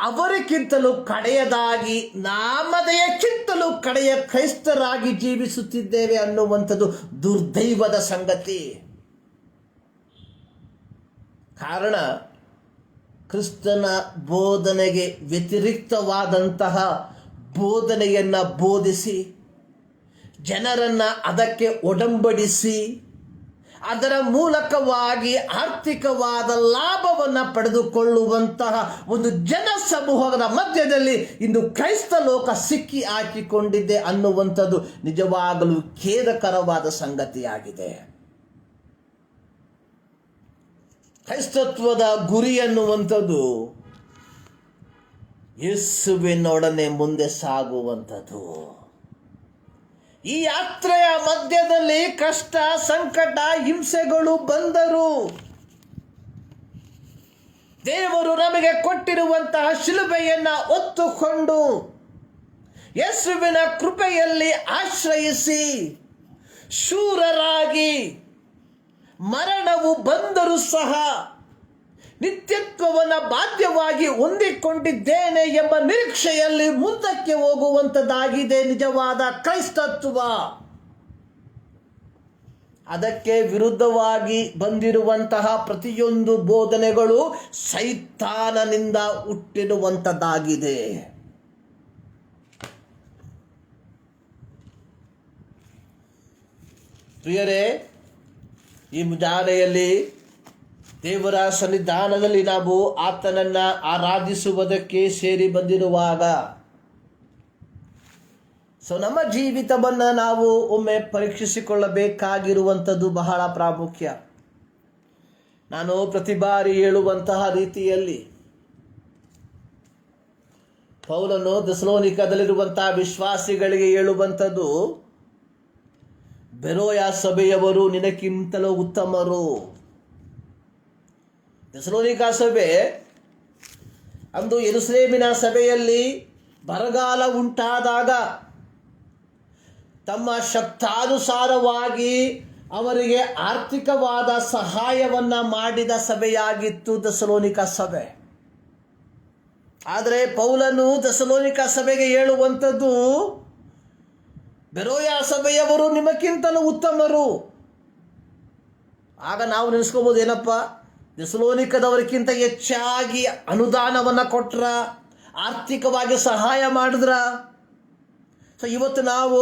ಅವರಿಗಿಂತಲೂ ಕಡೆಯದಾಗಿ, ನಾಮಧೇಯಕ್ಕಿಂತಲೂ ಕಡೆಯ ಕ್ರೈಸ್ತರಾಗಿ ಜೀವಿಸುತ್ತಿದ್ದೇವೆ ಅನ್ನುವಂಥದ್ದು ದುರ್ದೈವದ ಸಂಗತಿ. ಕಾರಣ ಕ್ರಿಸ್ತನ ಬೋಧನೆಗೆ ವ್ಯತಿರಿಕ್ತವಾದಂತಹ ಬೋಧನೆಯನ್ನು ಬೋಧಿಸಿ ಜನರನ್ನು ಅದಕ್ಕೆ ಒಡಂಬಡಿಸಿ ಅದರ ಮೂಲಕವಾಗಿ ಆರ್ಥಿಕವಾದ ಲಾಭವನ್ನು ಪಡೆದುಕೊಳ್ಳುವಂತಹ ಒಂದು ಜನಸಮೂಹದ ಮಧ್ಯದಲ್ಲಿ ಇಂದು ಕ್ರೈಸ್ತ ಲೋಕ ಸಿಕ್ಕಿ ಹಾಕಿಕೊಂಡಿದೆ ಅನ್ನುವಂಥದ್ದು ನಿಜವಾಗಲೂ ಖೇದಕರವಾದ ಸಂಗತಿಯಾಗಿದೆ. ಕ್ರೈಸ್ತತ್ವದ ಗುರಿ ಅನ್ನುವಂಥದ್ದು ಯೇಸುವಿನೊಡನೆ ಮುಂದೆ ಸಾಗುವಂಥದ್ದು. ಈ ಯಾತ್ರೆಯ ಮಧ್ಯದಲ್ಲಿ ಕಷ್ಟ, ಸಂಕಟ, ಹಿಂಸೆಗಳು ಬಂದರು ದೇವರು ನಮಗೆ ಕೊಟ್ಟಿರುವಂತಹ ಶಿಲುಬೆಯನ್ನು ಹೊತ್ತುಕೊಂಡು ಯೇಸುವಿನ ಕೃಪೆಯಲ್ಲಿ ಆಶ್ರಯಿಸಿ ಶೂರರಾಗಿ ಮರಣವು ಬಂದರೂ ಸಹ ನಿತ್ಯತ್ವವನ್ನು ಬಾಧ್ಯವಾಗಿ ಹೊಂದಿಕೊಂಡಿದ್ದೇನೆ ಎಂಬ ನಿರೀಕ್ಷೆಯಲ್ಲಿ ಮುಂದಕ್ಕೆ ಹೋಗುವಂಥದ್ದಾಗಿದೆ ನಿಜವಾದ ಕ್ರೈಸ್ತತ್ವ. ಅದಕ್ಕೆ ವಿರುದ್ಧವಾಗಿ ಬಂದಿರುವಂತಹ ಪ್ರತಿಯೊಂದು ಬೋಧನೆಗಳು ಸೈತಾನನಿಂದ ಹುಟ್ಟಿರುವಂಥದ್ದಾಗಿದೆ. ಪ್ರಿಯರೇ, ಈ ಮುಂಜಾನೆಯಲ್ಲಿ ದೇವರ ಸನ್ನಿಧಾನದಲ್ಲಿ ನಾವು ಆತನನ್ನು ಆರಾಧಿಸುವುದಕ್ಕೆ ಸೇರಿ ಬಂದಿರುವಾಗ ನಮ್ಮ ಜೀವಿತವನ್ನು ನಾವು ಒಮ್ಮೆ ಪರೀಕ್ಷಿಸಿಕೊಳ್ಳಬೇಕಾಗಿರುವಂಥದ್ದು ಬಹಳ ಪ್ರಾಮುಖ್ಯ. ನಾನು ಪ್ರತಿ ಬಾರಿ ಹೇಳುವಂತಹ ರೀತಿಯಲ್ಲಿ ಪೌಲನು ಥೆಸಲೋನಿಕದಲ್ಲಿರುವಂತಹ ವಿಶ್ವಾಸಿಗಳಿಗೆ ಹೇಳುವಂಥದ್ದು, ಬೆರೋಯ ಸಭೆಯವರು ನಿನಕ್ಕಿಂತಲೂ ಉತ್ತಮರು. ಥೆಸಲೋನಿಕ ಸಭೆ ಅಂದು ಯೆರೂಸಲೇಮಿನ ಸಭೆಯಲ್ಲಿ ಬರಗಾಲ ಉಂಟಾದಾಗ ತಮ್ಮ ಶಕ್ತಾನುಸಾರವಾಗಿ ಅವರಿಗೆ ಆರ್ಥಿಕವಾದ ಸಹಾಯವನ್ನು ಮಾಡಿದ ಸಭೆಯಾಗಿತ್ತು ಥೆಸಲೋನಿಕ ಸಭೆ. ಆದರೆ ಪೌಲನು ಥೆಸಲೋನಿಕ ಸಭೆಗೆ ಹೇಳುವಂಥದ್ದು, ಬೆರೋಯ ಸಭೆಯವರು ನಿಮಗಿಂತಲೂ ಉತ್ತಮರು. ಆಗ ನಾವು ನೆನೆಸ್ಕೋಬೋದು, ಏನಪ್ಪ ಥೆಸಲೋನಿಕದವರಿಗಿಂತ ಹೆಚ್ಚಾಗಿ ಅನುದಾನವನ್ನು ಕೊಟ್ರ, ಆರ್ಥಿಕವಾಗಿ ಸಹಾಯ ಮಾಡಿದ್ರ? ಇವತ್ತು ನಾವು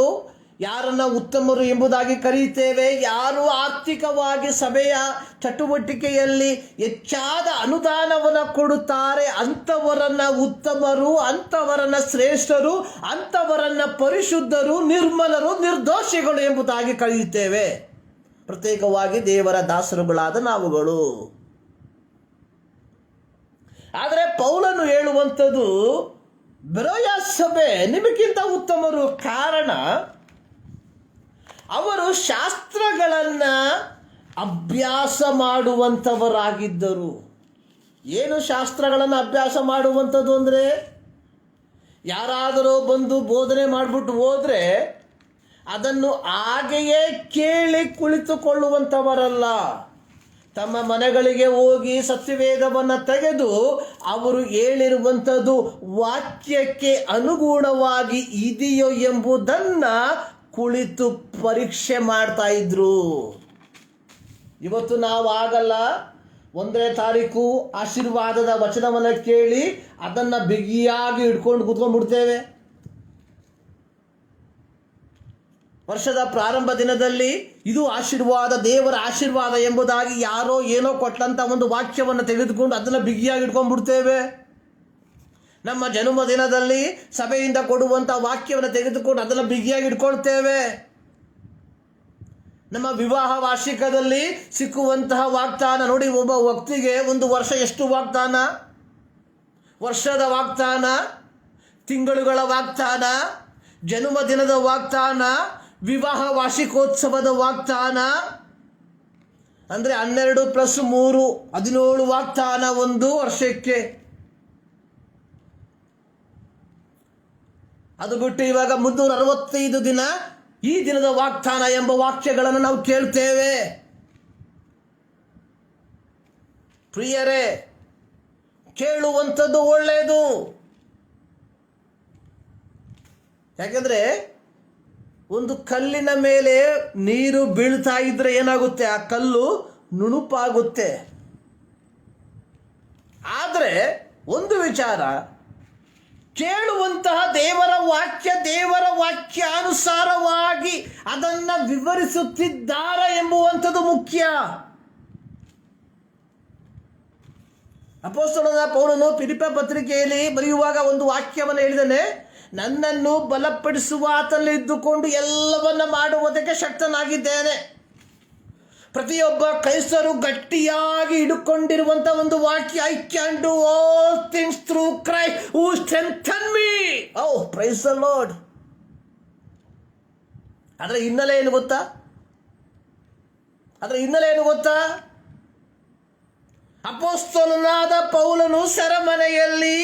ಯಾರನ್ನ ಉತ್ತಮರು ಎಂಬುದಾಗಿ ಕರೀತೇವೆ, ಯಾರು ಆರ್ಥಿಕವಾಗಿ ಸಭೆಯ ಚಟುವಟಿಕೆಯಲ್ಲಿ ಹೆಚ್ಚಾದ ಅನುದಾನವನ್ನು ಕೊಡುತ್ತಾರೆ ಅಂಥವರನ್ನ ಉತ್ತಮರು, ಅಂಥವರನ್ನ ಶ್ರೇಷ್ಠರು, ಅಂಥವರನ್ನ ಪರಿಶುದ್ಧರು, ನಿರ್ಮಲರು, ನಿರ್ದೋಷಿಗಳು ಎಂಬುದಾಗಿ ಕರೆಯುತ್ತೇವೆ, ಪ್ರತ್ಯೇಕವಾಗಿ ದೇವರ ದಾಸರುಗಳಾದ ನಾವುಗಳು. ಆದರೆ ಪೌಲನು ಹೇಳುವಂಥದ್ದು, ಬೆರೋಯ ಸಭೆ ನಿಮಗಿಂತ ಉತ್ತಮರು. ಕಾರಣ, ಅವರು ಶಾಸ್ತ್ರಗಳನ್ನು ಅಭ್ಯಾಸ ಮಾಡುವಂಥವರಾಗಿದ್ದರು. ಏನು ಶಾಸ್ತ್ರಗಳನ್ನು ಅಭ್ಯಾಸ ಮಾಡುವಂಥದ್ದು ಅಂದರೆ, ಯಾರಾದರೂ ಬಂದು ಬೋಧನೆ ಮಾಡಿಬಿಟ್ಟು ಹೋದರೆ ಅದನ್ನು ಹಾಗೆಯೇ ಕೇಳಿ ಕುಳಿತುಕೊಳ್ಳುವಂಥವರಲ್ಲ. ತಮ್ಮ ಮನೆಗಳಿಗೆ ಹೋಗಿ ಸತ್ಯವೇದವನ್ನು ತೆಗೆದು ಅವರು ಹೇಳಿರುವಂಥದ್ದು ವಾಕ್ಯಕ್ಕೆ ಅನುಗುಣವಾಗಿ ಇದೆಯೋ ಎಂಬುದನ್ನು ಕುಳಿತು ಪರೀಕ್ಷೆ ಮಾಡ್ತಾ ಇದ್ರು. ಇವತ್ತು ನಾವು ಆಗಲ್ಲ. 1ನೇ ತಾರೀಕು ಆಶೀರ್ವಾದದ ವಚನವನ್ನು ಕೇಳಿ ಅದನ್ನು ಬಿಗಿಯಾಗಿ ಹಿಡ್ಕೊಂಡು ಕೂತ್ಕೊಂಡ್ಬಿಡ್ತೇವೆ. ವರ್ಷದ ಪ್ರಾರಂಭ ದಿನದಲ್ಲಿ ಇದು ಆಶೀರ್ವಾದ, ದೇವರ ಆಶೀರ್ವಾದ ಎಂಬುದಾಗಿ ಯಾರೋ ಏನೋ ಕೊಟ್ಟಂಥ ಒಂದು ವಾಕ್ಯವನ್ನು ತೆಗೆದುಕೊಂಡು ಅದನ್ನು ಬಿಗಿಯಾಗಿ ಇಟ್ಕೊಂಡ್ಬಿಡ್ತೇವೆ. ನಮ್ಮ ಜನ್ಮ ದಿನದಲ್ಲಿ ಸಭೆಯಿಂದ ಕೊಡುವಂಥ ವಾಕ್ಯವನ್ನು ತೆಗೆದುಕೊಂಡು ಅದನ್ನು ಬಿಗಿಯಾಗಿ ಇಟ್ಕೊಳ್ತೇವೆ. ನಮ್ಮ ವಿವಾಹ ವಾರ್ಷಿಕದಲ್ಲಿ ಸಿಕ್ಕುವಂತಹ ವಾಗ್ದಾನ ನೋಡಿ, ಒಬ್ಬ ವ್ಯಕ್ತಿಗೆ ಒಂದು ವರ್ಷ ಎಷ್ಟು ವಾಗ್ದಾನ? ವರ್ಷದ ವಾಗ್ದಾನ, ತಿಂಗಳುಗಳ ವಾಗ್ದಾನ, ಜನ್ಮದಿನದ ವಾಗ್ದಾನ, ವಿವಾಹ ವಾರ್ಷಿಕೋತ್ಸವದ ವಾಗ್ದಾನ, ಅಂದರೆ 12 + 3 17 ವಾಗ್ದಾನ ಒಂದು ವರ್ಷಕ್ಕೆ. ಅದು ಬಿಟ್ಟು ಇವಾಗ 365 ದಿನ ಈ ದಿನದ ವಾಗ್ದಾನ ಎಂಬ ವಾಕ್ಯಗಳನ್ನು ನಾವು ಕೇಳ್ತೇವೆ. ಪ್ರಿಯರೇ, ಕೇಳುವಂಥದ್ದು ಒಳ್ಳೆಯದು. ಯಾಕೆಂದರೆ ಒಂದು ಕಲ್ಲಿನ ಮೇಲೆ ನೀರು ಬೀಳ್ತಾ ಇದ್ರೆ ಏನಾಗುತ್ತೆ? ಆ ಕಲ್ಲು ನುಣುಪಾಗುತ್ತೆ. ಆದರೆ ಒಂದು ವಿಚಾರ, ಕೇಳುವಂತಹ ದೇವರ ವಾಕ್ಯಾನುಸಾರವಾಗಿ ಅದನ್ನು ವಿವರಿಸುತ್ತಿದ್ದಾರೆ ಎಂಬುವಂಥದ್ದು ಮುಖ್ಯ. ಅಪೊಸ್ತಲನಾದ ಪೌಲನು ಫಿಲಿಪ್ಪ ಪತ್ರಿಕೆಯಲ್ಲಿ ಬರೆಯುವಾಗ ಒಂದು ವಾಕ್ಯವನ್ನು ಹೇಳಿದ್ದಾನೆ, ನನ್ನನ್ನು ಬಲಪಡಿಸುವ ಆತನಲ್ಲಿ ಇದ್ದುಕೊಂಡು ಎಲ್ಲವನ್ನ ಮಾಡುವುದಕ್ಕೆ ಶಕ್ತನಾಗಿದ್ದೇನೆ. ಪ್ರತಿಯೊಬ್ಬ ಕ್ರೈಸ್ತರು ಗಟ್ಟಿಯಾಗಿ ಹಿಡುಕೊಂಡಿರುವಂಥ ಒಂದು ವಾಕ್ಯ, I can do all things through Christ who strengthen me. Oh, praise the lord. ಅದರ ಹಿನ್ನೆಲೆ ಏನು ಗೊತ್ತಾ? ಅಪೊಸ್ತಲನಾದ ಪೌಲನು ಸೆರೆಮನೆಯಲ್ಲಿ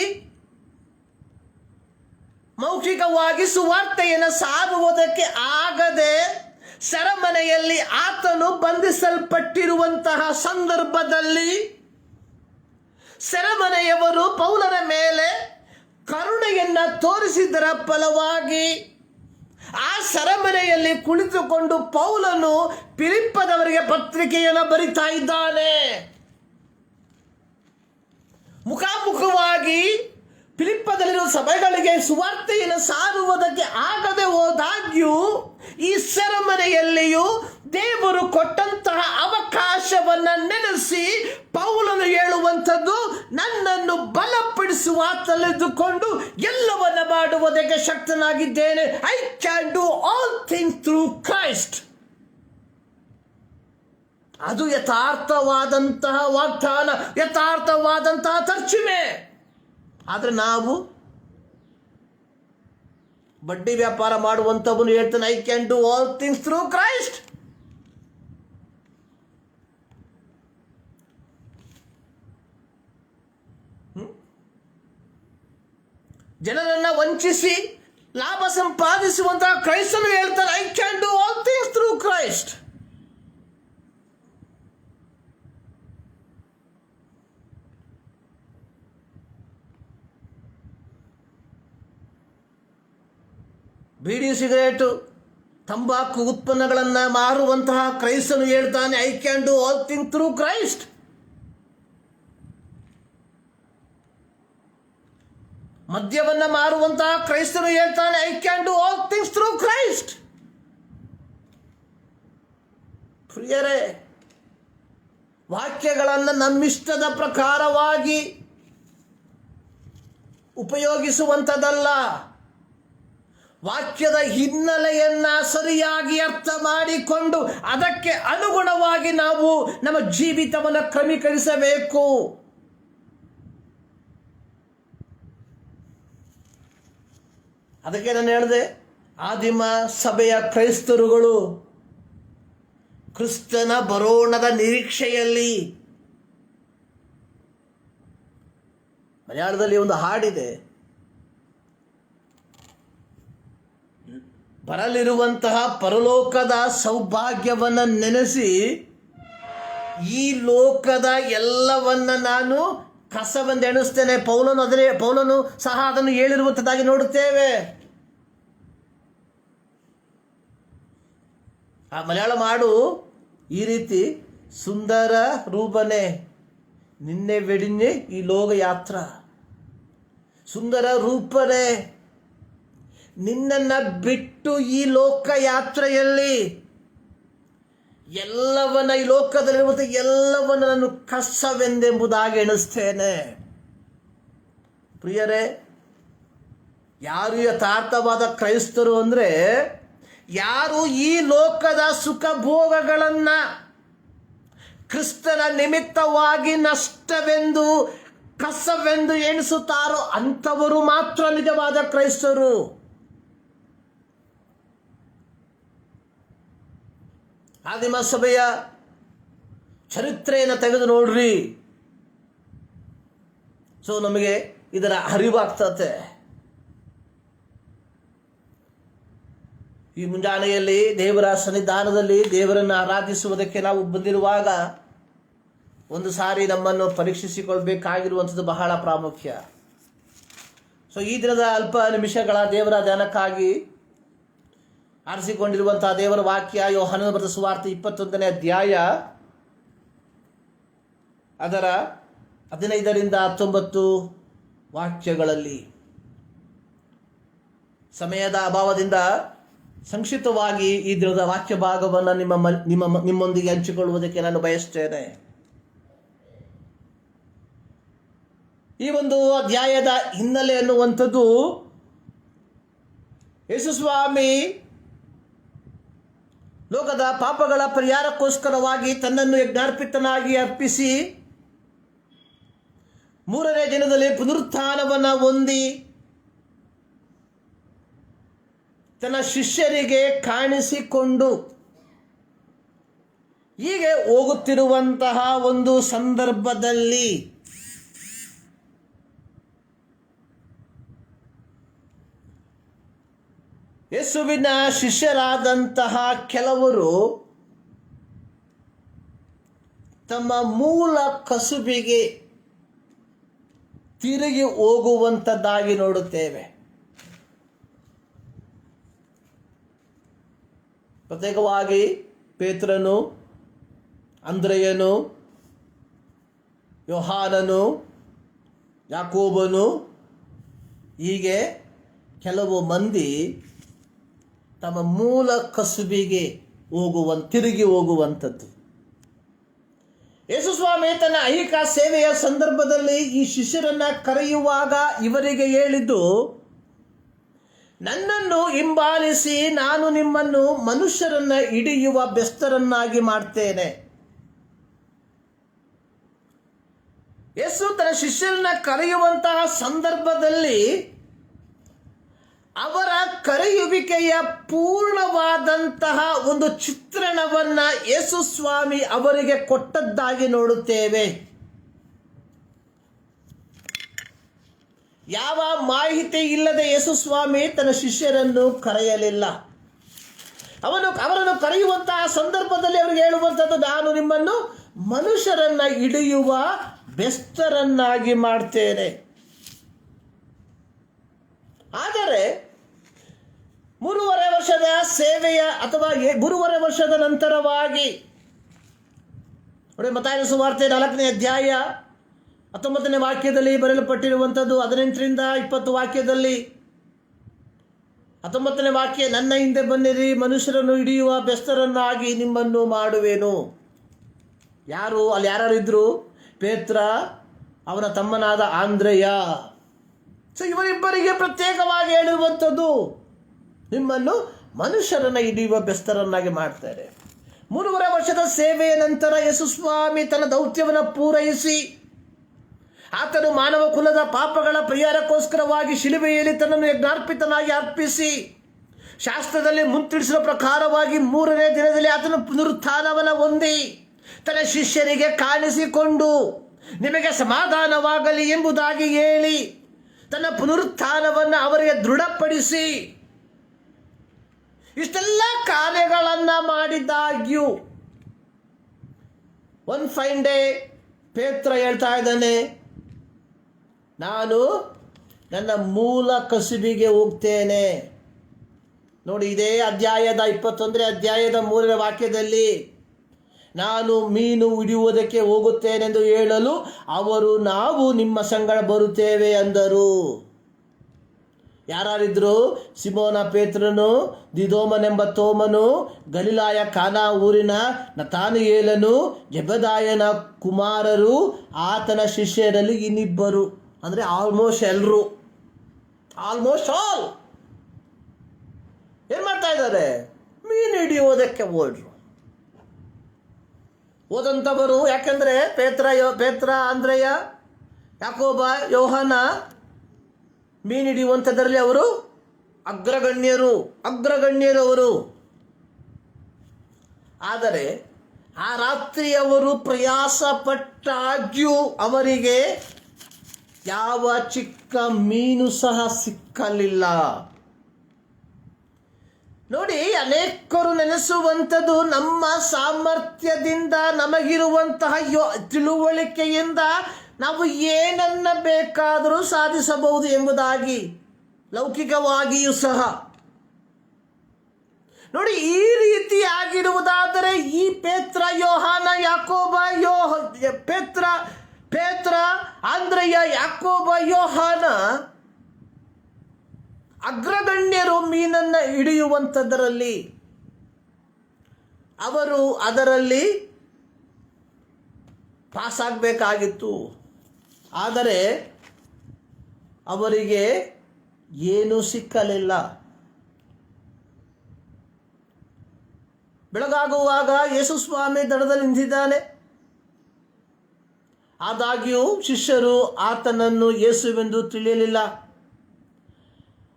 ಮೌಖಿಕವಾಗಿ ಸುವಾರ್ತೆಯನ್ನು ಸಾರುವುದಕ್ಕೆ ಆಗದೆ ಸೆರೆಮನೆಯಲ್ಲಿ ಆತನು ಬಂಧಿಸಲ್ಪಟ್ಟಿರುವಂತಹ ಸಂದರ್ಭದಲ್ಲಿ ಸೆರೆಮನೆಯವರು ಪೌಲನ ಮೇಲೆ ಕರುಣೆಯನ್ನು ತೋರಿಸಿದರ ಫಲವಾಗಿ ಆ ಸೆರೆಮನೆಯಲ್ಲಿ ಕುಳಿತುಕೊಂಡು ಪೌಲನು ಫಿಲಿಪ್ಪದವರಿಗೆ ಪತ್ರಿಕೆಯನ್ನು ಬರಿತಾ ಇದ್ದಾನೆ. ಮುಖಾಮುಖವಾಗಿ ಫಿಲಿಪ್ಪದಲ್ಲಿರುವ ಸಭೆಗಳಿಗೆ ಸುವಾರ್ತೆಯನ್ನು ಸಾರುವುದಕ್ಕೆ ಆಗದೆ ಹೋದಾಗ್ಯೂ ಈ ಸೆರೆಮನೆಯಲ್ಲಿಯೂ ದೇವರು ಕೊಟ್ಟಂತಹ ಅವಕಾಶವನ್ನು ನೆನೆಸಿ ಪೌಲನು ಹೇಳುವಂಥದ್ದು, ನನ್ನನ್ನು ಬಲಪಡಿಸಿ ವಿಶ್ವಾಸದಲ್ಲಿದ್ದುಕೊಂಡು ಎಲ್ಲವನ್ನ ಮಾಡುವುದಕ್ಕೆ ಶಕ್ತನಾಗಿದ್ದೇನೆ. I can do all things through Christ. ಅದು ಯಥಾರ್ಥವಾದಂತಹ ವಾಗ್ದಾನ, ಯಥಾರ್ಥವಾದಂತಹ ತರ್ಜುಮೆ. ಆದರೆ ನಾವು ಬಡ್ಡಿ ವ್ಯಾಪಾರ ಮಾಡುವಂಥವನು ಹೇಳ್ತಾನೆ, I can do all things through Christ. ಜನರನ್ನ ವಂಚಿಸಿ ಲಾಭ ಸಂಪಾದಿಸುವಂತಹ ಕ್ರೈಸ್ತನು ಹೇಳ್ತಾನೆ, I can do all things through Christ. Beedi, cigarette, ತಂಬಾಕು ಉತ್ಪನ್ನಗಳನ್ನು ಮಾರುವಂತಹ ಕ್ರೈಸ್ತನು ಹೇಳ್ತಾನೆ, I can do all things through Christ. ಮದ್ಯವನ್ನು ಮಾರುವಂತಹ ಕ್ರೈಸ್ತನು ಹೇಳ್ತಾನೆ, I can do all things through Christ. ಪ್ರಿಯರೇ, ವಾಕ್ಯಗಳನ್ನು ನಮ್ಮಿಷ್ಟದ ಪ್ರಕಾರವಾಗಿ ಉಪಯೋಗಿಸುವಂಥದ್ದಲ್ಲ. ವಾಕ್ಯದ ಹಿನ್ನೆಲೆಯನ್ನ ಸರಿಯಾಗಿ ಅರ್ಥ ಮಾಡಿಕೊಂಡು ಅದಕ್ಕೆ ಅನುಗುಣವಾಗಿ ನಾವು ನಮ್ಮ ಜೀವಿತವನ್ನು ಕ್ರಮೀಕರಿಸಬೇಕು. ಅದಕ್ಕೆ ನಾನು ಹೇಳಿದೆ, ಆದಿಮ ಸಭೆಯ ಕ್ರೈಸ್ತರುಗಳು ಕ್ರಿಸ್ತನ ಬರೋಣದ ನಿರೀಕ್ಷೆಯಲ್ಲಿ, ಮಲಯಾಳದಲ್ಲಿ ಒಂದು ಹಾಡಿದೆ, ಬರಲಿರುವಂತಹ ಪರಲೋಕದ ಸೌಭಾಗ್ಯವನ್ನು ನೆನೆಸಿ ಈ ಲೋಕದ ಎಲ್ಲವನ್ನ ನಾನು ಕಸವೆಂದೆಣಿಸ್ತೇನೆ. ಪೌಲನು ಸಹ ಅದನ್ನು ಹೇಳಿರುವಂಥದ್ದಾಗಿ ನೋಡುತ್ತೇವೆ. ಆ ಮಲಯಾಳ ಮಾಡು ಈ ರೀತಿ, ಸುಂದರ ರೂಪನೆ ನಿನ್ನೆ ವೆಡಿഞ്ഞ് ಈ ಲೋಕ ಯಾತ್ರ, ಸುಂದರ ರೂಪನೆ ನಿನ್ನನ್ನು ಬಿಟ್ಟು ಈ ಲೋಕ ಯಾತ್ರೆಯಲ್ಲಿ ಎಲ್ಲವನ್ನ, ಈ ಲೋಕದಲ್ಲಿರುವಂಥ ಎಲ್ಲವನ್ನ ನಾನು ಕಸವೆಂದೆಂಬುದಾಗಿ ಎಣಿಸ್ತೇನೆ. ಪ್ರಿಯರೇ, ಯಾರು ಯಥಾರ್ಥವಾದ ಕ್ರೈಸ್ತರು ಅಂದರೆ ಯಾರು ಈ ಲೋಕದ ಸುಖ ಭೋಗಗಳನ್ನ ಕ್ರಿಸ್ತನ ನಿಮಿತ್ತವಾಗಿ ನಷ್ಟವೆಂದು ಕಸವೆಂದು ಎಣಿಸುತ್ತಾರೋ ಅಂಥವರು ಮಾತ್ರ ನಿಜವಾದ ಕ್ರೈಸ್ತರು. ಆದಿಮ ಸಭೆಯ ಚರಿತ್ರೆಯನ್ನು ತೆಗೆದು ನೋಡ್ರಿ, ಸೊ ನಮಗೆ ಇದರ ಅರಿವಾಗ್ತದೆ. ಈ ಮುಂಜಾನೆಯಲ್ಲಿ ದೇವರ ಸನ್ನಿಧಾನದಲ್ಲಿ ದೇವರನ್ನು ಆರಾಧಿಸುವುದಕ್ಕೆ ನಾವು ಬಂದಿರುವಾಗ ಒಂದು ಸಾರಿ ನಮ್ಮನ್ನು ಪರೀಕ್ಷಿಸಿಕೊಳ್ಬೇಕಾಗಿರುವಂಥದ್ದು ಬಹಳ ಪ್ರಾಮುಖ್ಯ. ಸೊ ಈ ದಿನದ ಅಲ್ಪ ನಿಮಿಷಗಳ ದೇವರ ಧ್ಯಾನಕ್ಕಾಗಿ ಆರಿಸಿಕೊಂಡಿರುವಂತಹ ದೇವರ ವಾಕ್ಯ ಯೋಹಾನನ ಬರೆದ ಸುವಾರ್ತೆ 21ನೇ ಅಧ್ಯಾಯ ಅದರ 15ರಿಂದ 19 ವಾಕ್ಯಗಳಲ್ಲಿ. ಸಮಯದ ಅಭಾವದಿಂದ ಸಂಕ್ಷಿಪ್ತವಾಗಿ ಈ ದಿನದ ವಾಕ್ಯ ಭಾಗವನ್ನು ನಿಮ್ಮೊಂದಿಗೆ ಹಂಚಿಕೊಳ್ಳುವುದಕ್ಕೆ ನಾನು ಬಯಸ್ತೇನೆ. ಈ ಒಂದು ಅಧ್ಯಾಯದ ಹಿನ್ನೆಲೆ ಅನ್ನುವಂಥದ್ದು, ಯೇಸುಸ್ವಾಮಿ ಲೋಕದ ಪಾಪಗಳ ಪರಿಹಾರಕ್ಕೋಸ್ಕರವಾಗಿ ತನ್ನನ್ನು ಯಜ್ಞಾರ್ಪಿತನಾಗಿ ಅರ್ಪಿಸಿ 3ನೇ ದಿನದಲ್ಲಿ ಪುನರುತ್ಥಾನವನ್ನು ಹೊಂದಿ ತನ್ನ ಶಿಷ್ಯರಿಗೆ ಕಾಣಿಸಿಕೊಂಡು ಹೀಗೆ ಹೋಗುತ್ತಿರುವಂತಹ ಒಂದು ಸಂದರ್ಭದಲ್ಲಿ ಯೇಸುವಿನ ಶಿಷ್ಯರಾದಂತಹ ಕೆಲವರು ತಮ್ಮ ಮೂಲ ಕಸುಬಿಗೆ ತಿರುಗಿ ಹೋಗುವಂಥದ್ದಾಗಿ ನೋಡುತ್ತೇವೆ. ಪ್ರತ್ಯೇಕವಾಗಿ ಪೇತ್ರನು, ಅಂದ್ರೆಯನು, ಯೋಹಾನನು, ಯಾಕೋಬನು, ಹೀಗೆ ಕೆಲವು ಮಂದಿ ತಮ್ಮ ಮೂಲ ಕಸುಬಿಗೆ ತಿರುಗಿ ಹೋಗುವಂಥದ್ದು. ಯೇಸು ಸ್ವಾಮಿ ತನ್ನ ಐಹಿಕ ಸೇವೆಯ ಸಂದರ್ಭದಲ್ಲಿ ಈ ಶಿಷ್ಯರನ್ನ ಕರೆಯುವಾಗ ಇವರಿಗೆ ಹೇಳಿದ್ದು, ನನ್ನನ್ನು ಹಿಂಬಾಲಿಸಿ, ನಾನು ನಿಮ್ಮನ್ನು ಮನುಷ್ಯರನ್ನ ಹಿಡಿಯುವ ಬೆಸ್ತರನ್ನಾಗಿ ಮಾಡ್ತೇನೆ. ಯೇಸು ತನ್ನ ಶಿಷ್ಯರನ್ನ ಕರೆಯುವಂತಹ ಸಂದರ್ಭದಲ್ಲಿ ಅವರ ಕರೆಯುವಿಕೆಯ ಪೂರ್ಣವಾದಂತಹ ಒಂದು ಚಿತ್ರಣವನ್ನ ಯೇಸು ಸ್ವಾಮಿ ಅವರಿಗೆ ಕೊಟ್ಟದ್ದಾಗಿ ನೋಡುತ್ತೇವೆ. ಯಾವ ಮಾಹಿತಿ ಇಲ್ಲದೆ ಯೇಸು ಸ್ವಾಮಿ ತನ್ನ ಶಿಷ್ಯರನ್ನು ಕರೆಯಲಿಲ್ಲ. ಅವರನ್ನು ಕರೆಯುವಂತಹ ಸಂದರ್ಭದಲ್ಲಿ ಅವರಿಗೆ ಹೇಳುವಂಥದ್ದು, ನಾನು ನಿಮ್ಮನ್ನು ಮನುಷ್ಯರನ್ನ ಹಿಡಿಯುವ ಬೆಸ್ತರನ್ನಾಗಿ ಮಾಡ್ತೇನೆ. ಆದರೆ 3.5 ವರ್ಷದ ಸೇವೆಯ ಅಥವಾ 3.5 ವರ್ಷದ ನಂತರವಾಗಿ ನೋಡಿ, ಮತ್ತಾಯನ ಸುವಾರ್ತೆ 4ನೇ ಅಧ್ಯಾಯ 19ನೇ ವಾಕ್ಯದಲ್ಲಿ ಬರೆಯಲ್ಪಟ್ಟಿರುವಂಥದ್ದು, 18ರಿಂದ 20 ವಾಕ್ಯದಲ್ಲಿ 19ನೇ ವಾಕ್ಯ, ನನ್ನ ಹಿಂದೆ ಬನ್ನಿರಿ, ಮನುಷ್ಯರನ್ನು ಹಿಡಿಯುವ ಬೆಸ್ತರನ್ನಾಗಿ ನಿಮ್ಮನ್ನು ಮಾಡುವೆನು. ಯಾರು ಅಲ್ಲಿ ಯಾರು ಇದ್ರು? ಪೇತ್ರ, ಅವನ ತಮ್ಮನಾದ ಆಂದ್ರೆಯ. ಸೊ ಇವರಿಬ್ಬರಿಗೆ ಪ್ರತ್ಯೇಕವಾಗಿ ಹೇಳಿರುವಂಥದ್ದು, ನಿಮ್ಮನ್ನು ಮನುಷ್ಯರನ್ನು ಹಿಡಿಯುವ ಬೆಸ್ತರನ್ನಾಗಿ ಮಾಡ್ತಾರೆ. 3.5 ವರ್ಷದ ಸೇವೆಯ ನಂತರ ಯೇಸು ಸ್ವಾಮಿ ತನ್ನ ದೌತ್ಯವನ್ನು ಪೂರೈಸಿ, ಆತನು ಮಾನವ ಕುಲದ ಪಾಪಗಳ ಪರಿಹಾರಕ್ಕೋಸ್ಕರವಾಗಿ ಶಿಲುಬೆಯಲ್ಲಿ ತನ್ನನ್ನು ಯಜ್ಞಾರ್ಪಿತನಾಗಿ ಅರ್ಪಿಸಿ, ಶಾಸ್ತ್ರದಲ್ಲಿ ಮುಂತಿಳಿಸಿದ ಪ್ರಕಾರವಾಗಿ 3ನೇ ದಿನದಲ್ಲಿ ಆತನು ಪುನರುತ್ಥಾನವನ್ನು ಹೊಂದಿ ತನ್ನ ಶಿಷ್ಯರಿಗೆ ಕಾಣಿಸಿಕೊಂಡು, ನಿಮಗೆ ಸಮಾಧಾನವಾಗಲಿ ಎಂಬುದಾಗಿ ಹೇಳಿ ತನ್ನ ಪುನರುತ್ಥಾನವನ್ನು ಅವರಿಗೆ ದೃಢಪಡಿಸಿ ಇಷ್ಟೆಲ್ಲ ಕಾರ್ಯಗಳನ್ನು ಮಾಡಿದಾಗ್ಯೂ ಒನ್ ಫೈನ್ ಡೇ ಪೇತ್ರ ಹೇಳ್ತಾ ಇದ್ದಾನೆ, ನಾನು ನನ್ನ ಮೂಲ ಕಸುಬಿಗೆ ಹೋಗ್ತೇನೆ. ನೋಡಿ, ಇದೇ ಅಧ್ಯಾಯದ 21ನೇ ಅಧ್ಯಾಯದ 3ನೇ ವಾಕ್ಯದಲ್ಲಿ, ನಾನು ಮೀನು ಹಿಡಿಯುವುದಕ್ಕೆ ಹೋಗುತ್ತೇನೆಂದು ಹೇಳಲು ಅವರು, ನಾವು ನಿಮ್ಮ ಸಂಗಡ ಬರುತ್ತೇವೆ ಅಂದರು. ಯಾರಿದ್ರು? ಸಿಮೋನ ಪೇತ್ರನು, ದಿದೋಮನೆಂಬ ತೋಮನು, ಗಲಿಲಾಯ ಕಾನಾ ಊರಿನ ನತಾನಿಯೇಲನು, ಜೆಬೆದಾಯನ ಕುಮಾರರು, ಆತನ ಶಿಷ್ಯರಲ್ಲಿ ಇನ್ನಿಬ್ಬರು. ಅಂದರೆ ಆಲ್ಮೋಸ್ಟ್ ಎಲ್ಲರೂ, ಆಲ್ಮೋಸ್ಟ್ ಆಲ್ ಏನು ಮಾಡ್ತಾ ಇದ್ದಾರೆ? ಮೀನು ಹಿಡಿಯುವುದಕ್ಕೆ ಹೋದಂಥವರು. ಯಾಕೆಂದರೆ ಪೇತ್ರ, ಆಂದ್ರೆಯ, ಯಾಕೋಬ, ಯೋಹಾನ ಮೀನು ಹಿಡಿಯುವಂಥದ್ರಲ್ಲಿ ಅವರು ಅಗ್ರಗಣ್ಯರು ಅವರು. ಆದರೆ ಆ ರಾತ್ರಿ ಅವರು ಪ್ರಯಾಸ ಪಟ್ಟಾಗ್ಯೂ ಅವರಿಗೆ ಯಾವ ಚಿಕ್ಕ ಮೀನು ಸಹ ಸಿಕ್ಕಲಿಲ್ಲ. ನೋಡಿ, ಅನೇಕರು ನೆನೆಸುವಂಥದ್ದು, ನಮ್ಮ ಸಾಮರ್ಥ್ಯದಿಂದ, ನಮಗಿರುವಂತಹ ತಿಳುವಳಿಕೆಯಿಂದ ನಾವು ಏನನ್ನ ಬೇಕಾದರೂ ಸಾಧಿಸಬಹುದು ಎಂಬುದಾಗಿ, ಲೌಕಿಕವಾಗಿಯೂ ಸಹ. ನೋಡಿ, ಈ ರೀತಿ ಆಗಿರುವುದಾದರೆ ಈ ಪೇತ್ರ, ಯೋಹಾನ, ಯಾಕೋಬ, ಪೇತ್ರ, ಆಂದ್ರೆಯ, ಯಾಕೋಬ, ಯೋಹಾನ ಅಗ್ರಗಣ್ಯರು ಮೀನನ್ನು ಹಿಡಿಯುವಂಥದ್ದರಲ್ಲಿ, ಅವರು ಅದರಲ್ಲಿ ಪಾಸ್ ಆಗಬೇಕಾಗಿತ್ತು. ಆದರೆ ಅವರಿಗೆ ಏನೂ ಸಿಕ್ಕಲಿಲ್ಲ. ಬೆಳಗಾಗುವಾಗ ಯೇಸು ಸ್ವಾಮಿ ದಡದಲ್ಲಿ ನಿಂತಿದ್ದಾನೆ. ಆದಾಗ್ಯೂ ಶಿಷ್ಯರು ಆತನನ್ನು ಯೇಸುವೆಂದು ತಿಳಿಯಲಿಲ್ಲ.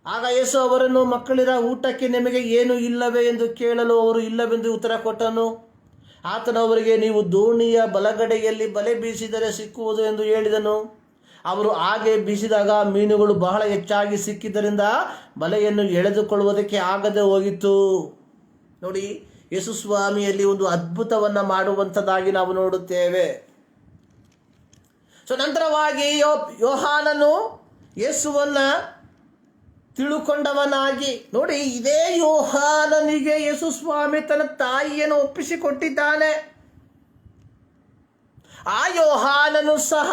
ಆಗ ಯೇಸು ಅವರನ್ನು, ಮಕ್ಕಳಿರ ಊಟಕ್ಕೆ ನಿಮಗೆ ಏನು ಇಲ್ಲವೇ ಎಂದು ಕೇಳಲು ಅವರು ಇಲ್ಲವೆಂದು ಉತ್ತರ ಕೊಟ್ಟನು. ಆತನು ಅವರಿಗೆ, ನೀವು ದೋಣಿಯ ಬಲಗಡೆಯಲ್ಲಿ ಬಲೆ ಬೀಸಿದರೆ ಸಿಕ್ಕುವುದು ಎಂದು ಹೇಳಿದನು. ಅವರು ಹಾಗೆ ಬೀಸಿದಾಗ ಮೀನುಗಳು ಬಹಳ ಹೆಚ್ಚಾಗಿ ಸಿಕ್ಕಿದ್ದರಿಂದ ಬಲೆಯನ್ನು ಎಳೆದುಕೊಳ್ಳುವುದಕ್ಕೆ ಆಗದೆ ಹೋಗಿತ್ತು. ನೋಡಿ, ಯೇಸು ಸ್ವಾಮಿಯಲ್ಲಿ ಒಂದು ಅದ್ಭುತವನ್ನು ಮಾಡುವಂಥದ್ದಾಗಿ ನಾವು ನೋಡುತ್ತೇವೆ. ಸೊ ನಂತರವಾಗಿ ಯೋಹಾನನು ಯೇಸುವನ್ನ ತಿಳುಕೊಂಡವನಾಗಿ, ನೋಡಿ, ಇದೇ ಯೋಹಾನನಿಗೆ ಯೇಸು ಸ್ವಾಮಿ ತನ್ನ ತಾಯಿಯನ್ನು ಒಪ್ಪಿಸಿಕೊಟ್ಟಿದ್ದಾನೆ. ಆ ಯೋಹಾನನು ಸಹ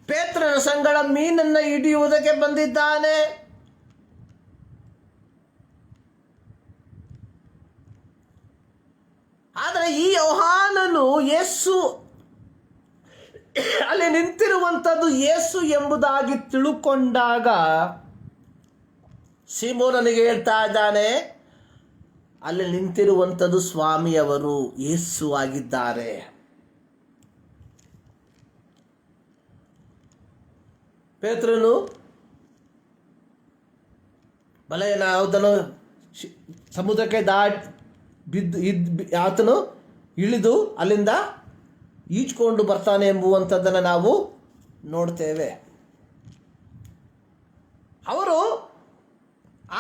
ಪೇತ್ರನ ಸಂಗಡ ಮೀನನ್ನು ಹಿಡಿಯುವುದಕ್ಕೆ ಬಂದಿದ್ದಾನೆ. ಆದರೆ ಈ ಯೋಹಾನನು ಯೇಸು ಅಲ್ಲಿ ನಿಂತಿರುವಂಥದ್ದು ಯೇಸು ಎಂಬುದಾಗಿ ತಿಳುಕೊಂಡಾಗ ಸೀಮೋನನಿಗೆ ಹೇಳ್ತಾ ಇದ್ದಾನೆ, ಅಲ್ಲಿ ನಿಂತಿರುವಂಥದ್ದು ಸ್ವಾಮಿಯವರು ಯೇಸು ಆಗಿದ್ದಾರೆ. ಪೇತ್ರನು ಬಲೆಯನ್ನು ಸಮುದ್ರಕ್ಕೆ ಆತನು ಇಳಿದು ಅಲ್ಲಿಂದ ಈಜ್ಕೊಂಡು ಬರ್ತಾನೆ ಎಂಬುವಂಥದ್ದನ್ನು ನಾವು ನೋಡ್ತೇವೆ. ಅವರು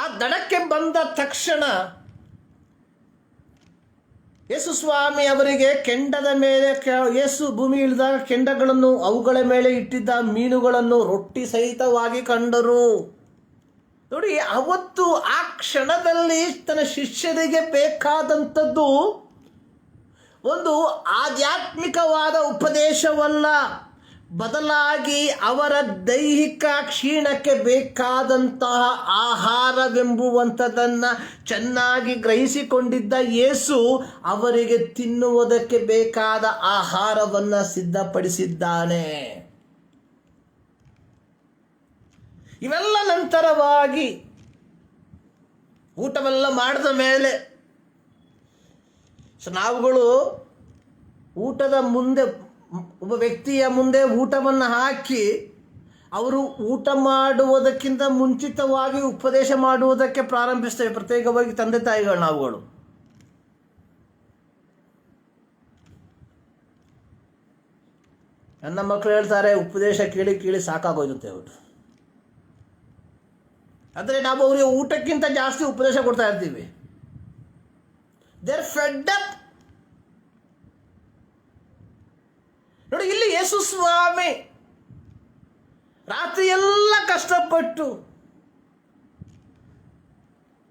ಆ ದಡಕ್ಕೆ ಬಂದ ತಕ್ಷಣ ಯೇಸು ಸ್ವಾಮಿ ಅವರಿಗೆ ಕೆಂಡದ ಮೇಲೆ, ಯೇಸು ಭೂಮಿ ಇಳಿದಾಗ ಕೆಂಡಗಳನ್ನು ಅವುಗಳ ಮೇಲೆ ಇಟ್ಟಿದ್ದ ಮೀನುಗಳನ್ನು ರೊಟ್ಟಿ ಸಹಿತವಾಗಿ ಕಂಡರು. ನೋಡಿ, ಅವತ್ತು ಆ ಕ್ಷಣದಲ್ಲಿ ತನ್ನ ಶಿಷ್ಯರಿಗೆ ಬೇಕಾದಂಥದ್ದು ಒಂದು ಆಧ್ಯಾತ್ಮಿಕವಾದ ಉಪದೇಶವಲ್ಲ, ಬದಲಾಗಿ ಅವರ ದೈಹಿಕ ಕ್ಷೀಣಕ್ಕೆ ಬೇಕಾದಂತಹ ಆಹಾರವೆಂಬುವಂಥದ್ದನ್ನು ಚೆನ್ನಾಗಿ ಗ್ರಹಿಸಿಕೊಂಡಿದ್ದ ಯೇಸು ಅವರಿಗೆ ತಿನ್ನುವುದಕ್ಕೆ ಬೇಕಾದ ಆಹಾರವನ್ನು ಸಿದ್ಧಪಡಿಸಿದ್ದಾನೆ. ಇವೆಲ್ಲ ನಂತರವಾಗಿ ಊಟವೆಲ್ಲ ಮಾಡಿದ ಮೇಲೆ ನಾವುಗಳು ಊಟದ ಮುಂದೆ ಒಬ್ಬ ವ್ಯಕ್ತಿಯ ಮುಂದೆ ಊಟವನ್ನು ಹಾಕಿ ಅವರು ಊಟ ಮಾಡುವುದಕ್ಕಿಂತ ಮುಂಚಿತವಾಗಿ ಉಪದೇಶ ಮಾಡುವುದಕ್ಕೆ ಪ್ರಾರಂಭಿಸ್ತೇವೆ. ಪ್ರತ್ಯೇಕವಾಗಿ ತಂದೆ ತಾಯಿಗಳು ನಾವುಗಳು ನನ್ನ ಮಕ್ಕಳು ಹೇಳ್ತಾರೆ, ಉಪದೇಶ ಕೇಳಿ ಕೇಳಿ ಸಾಕಾಗೋಯ್ತು ಅಂತ ಹೇಳ್ಬಿಟ್ಟು. ಆದರೆ ನಾವು ಅವರಿಗೆ ಊಟಕ್ಕಿಂತ ಜಾಸ್ತಿ ಉಪದೇಶ ಕೊಡ್ತಾ ಇರ್ತೀವಿ. There fed up. ನೋಡಿ, ಇಲ್ಲಿ ಯೇಸು ಸ್ವಾಮಿ ರಾತ್ರಿ ಎಲ್ಲ ಕಷ್ಟಪಟ್ಟು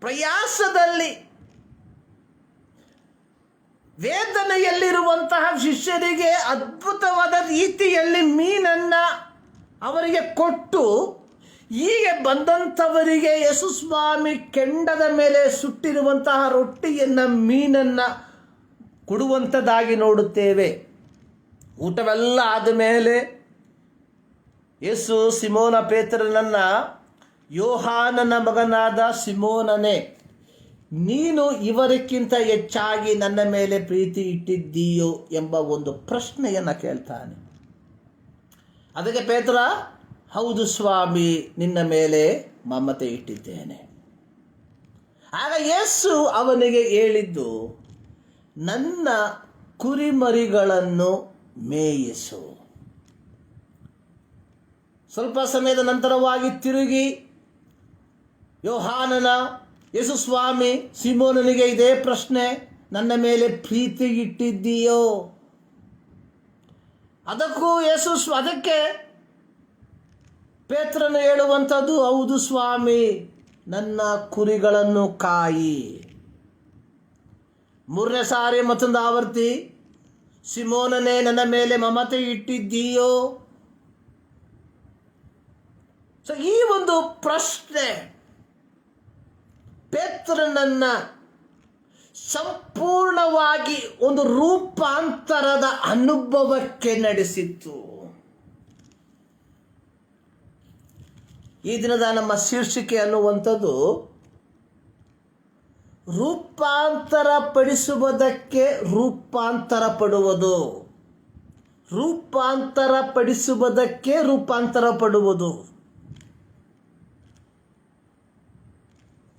ಪ್ರಯಾಸದಲ್ಲಿ ವೇದನೆಯಲ್ಲಿರುವಂತಹ ಶಿಷ್ಯರಿಗೆ ಅದ್ಭುತವಾದ ರೀತಿಯಲ್ಲಿ ಮೀನನ್ನು ಅವರಿಗೆ ಕೊಟ್ಟು, ಹೀಗೆ ಬಂದಂಥವರಿಗೆ ಯೇಸು ಸ್ವಾಮಿ ಕೆಂಡದ ಮೇಲೆ ಸುಟ್ಟಿರುವಂತಹ ರೊಟ್ಟಿಯನ್ನು ಮೀನನ್ನು ಕೊಡುವಂಥದ್ದಾಗಿ ನೋಡುತ್ತೇವೆ. ಊಟವೆಲ್ಲ ಆದಮೇಲೆ ಯೇಸು ಸಿಮೋನ ಪೇತ್ರನನ್ನು, ಯೋಹಾನನ ಮಗನಾದ ಸಿಮೋನನೇ, ನೀನು ಇವರಿಗಿಂತ ಹೆಚ್ಚಾಗಿ ನನ್ನ ಮೇಲೆ ಪ್ರೀತಿ ಇಟ್ಟಿದ್ದೀಯೋ ಎಂಬ ಒಂದು ಪ್ರಶ್ನೆಯನ್ನು ಕೇಳ್ತಾನೆ. ಅದಕ್ಕೆ ಪೇತ್ರ, ಹೌದು ಸ್ವಾಮಿ, ನಿನ್ನ ಮೇಲೆ ಮಮತೆ ಇಟ್ಟಿದ್ದೇನೆ. ಆಗ ಯೇಸು ಅವನಿಗೆ ಹೇಳಿದ್ದು, ನನ್ನ ಕುರಿಮರಿಗಳನ್ನು ಮೇಯಿಸು. ಸ್ವಲ್ಪ ಸಮಯದ ನಂತರವಾಗಿ ತಿರುಗಿ ಯೋಹಾನನ ಯೇಸು ಸ್ವಾಮಿ ಸಿಮೋನನಿಗೆ ಇದೇ ಪ್ರಶ್ನೆ, ನನ್ನ ಮೇಲೆ ಪ್ರೀತಿ ಇಟ್ಟಿದ್ದೀಯೋ? ಅದಕ್ಕೆ ಪೇತ್ರನು ಹೇಳುವಂಥದ್ದು, ಹೌದು ಸ್ವಾಮಿ, ನನ್ನ ಕುರಿಗಳನ್ನು ಕಾಯಿ. ಮೂರನೇ ಸಾರಿ ಮತ್ತೊಂದು ಆವರ್ತಿ, ಸಿಮೋನನೇ, ನನ್ನ ಮೇಲೆ ಮಮತೆ ಇಟ್ಟಿದ್ದೀಯೋ? ಸೊ ಈ ಒಂದು ಪ್ರಶ್ನೆ ಪೇತ್ರನನ್ನ ಸಂಪೂರ್ಣವಾಗಿ ಒಂದು ರೂಪಾಂತರದ ಅನುಭವಕ್ಕೆ ನಡೆಸಿತ್ತು. ಈ ದಿನದ ನಮ್ಮ ಶೀರ್ಷಿಕೆ ಅನ್ನುವಂಥದ್ದು ರೂಪಾಂತರ ಪಡಿಸುವುದಕ್ಕೆ ರೂಪಾಂತರ ಪಡುವುದು, ರೂಪಾಂತರ ಪಡಿಸುವುದಕ್ಕೆ ರೂಪಾಂತರ ಪಡುವುದು.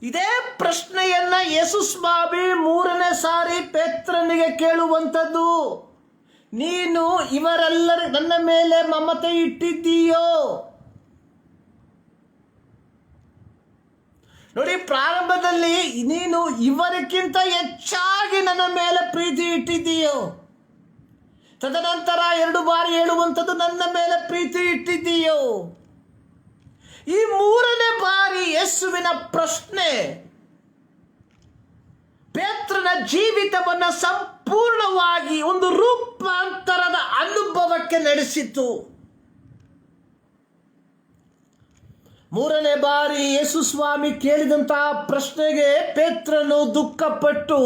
ಇದೇ ಪ್ರಶ್ನೆಯನ್ನ ಯೇಸು ಸ್ವಾಮಿ ಮೂರನೇ ಸಾರಿ ಪೇತ್ರನಿಗೆ ಕೇಳುವಂಥದ್ದು, ನೀನು ಇವರೆಲ್ಲರ ನನ್ನ ಮೇಲೆ ಮಮತೆ ಇಟ್ಟಿದ್ದೀಯೋ? ನೋಡಿ, ಪ್ರಾರಂಭದಲ್ಲಿ ನೀನು ಇವರಿಗಿಂತ ಹೆಚ್ಚಾಗಿ ನನ್ನ ಮೇಲೆ ಪ್ರೀತಿ ಇಟ್ಟಿದ್ದೀಯೋ. ತದನಂತರ 2 ಬಾರಿ ಹೇಳುವಂಥದ್ದು, ನನ್ನ ಮೇಲೆ ಪ್ರೀತಿ ಇಟ್ಟಿದ್ದೀಯೋ. ಈ ಮೂರನೇ ಬಾರಿ ಯೇಸುವಿನ ಪ್ರಶ್ನೆ ಪೇತ್ರನ ಜೀವಿತವನ್ನು ಸಂಪೂರ್ಣವಾಗಿ ಒಂದು ರೂಪಾಂತರದ ಅನುಭವಕ್ಕೆ ನಡೆಸಿತು. ಮೂರನೇ ಬಾರಿ ಯೇಸು ಸ್ವಾಮಿ ಕೇಳಿದಂತಹ ಪ್ರಶ್ನೆಗೆ ಪೇತ್ರನು ದುಃಖಪಟ್ಟು,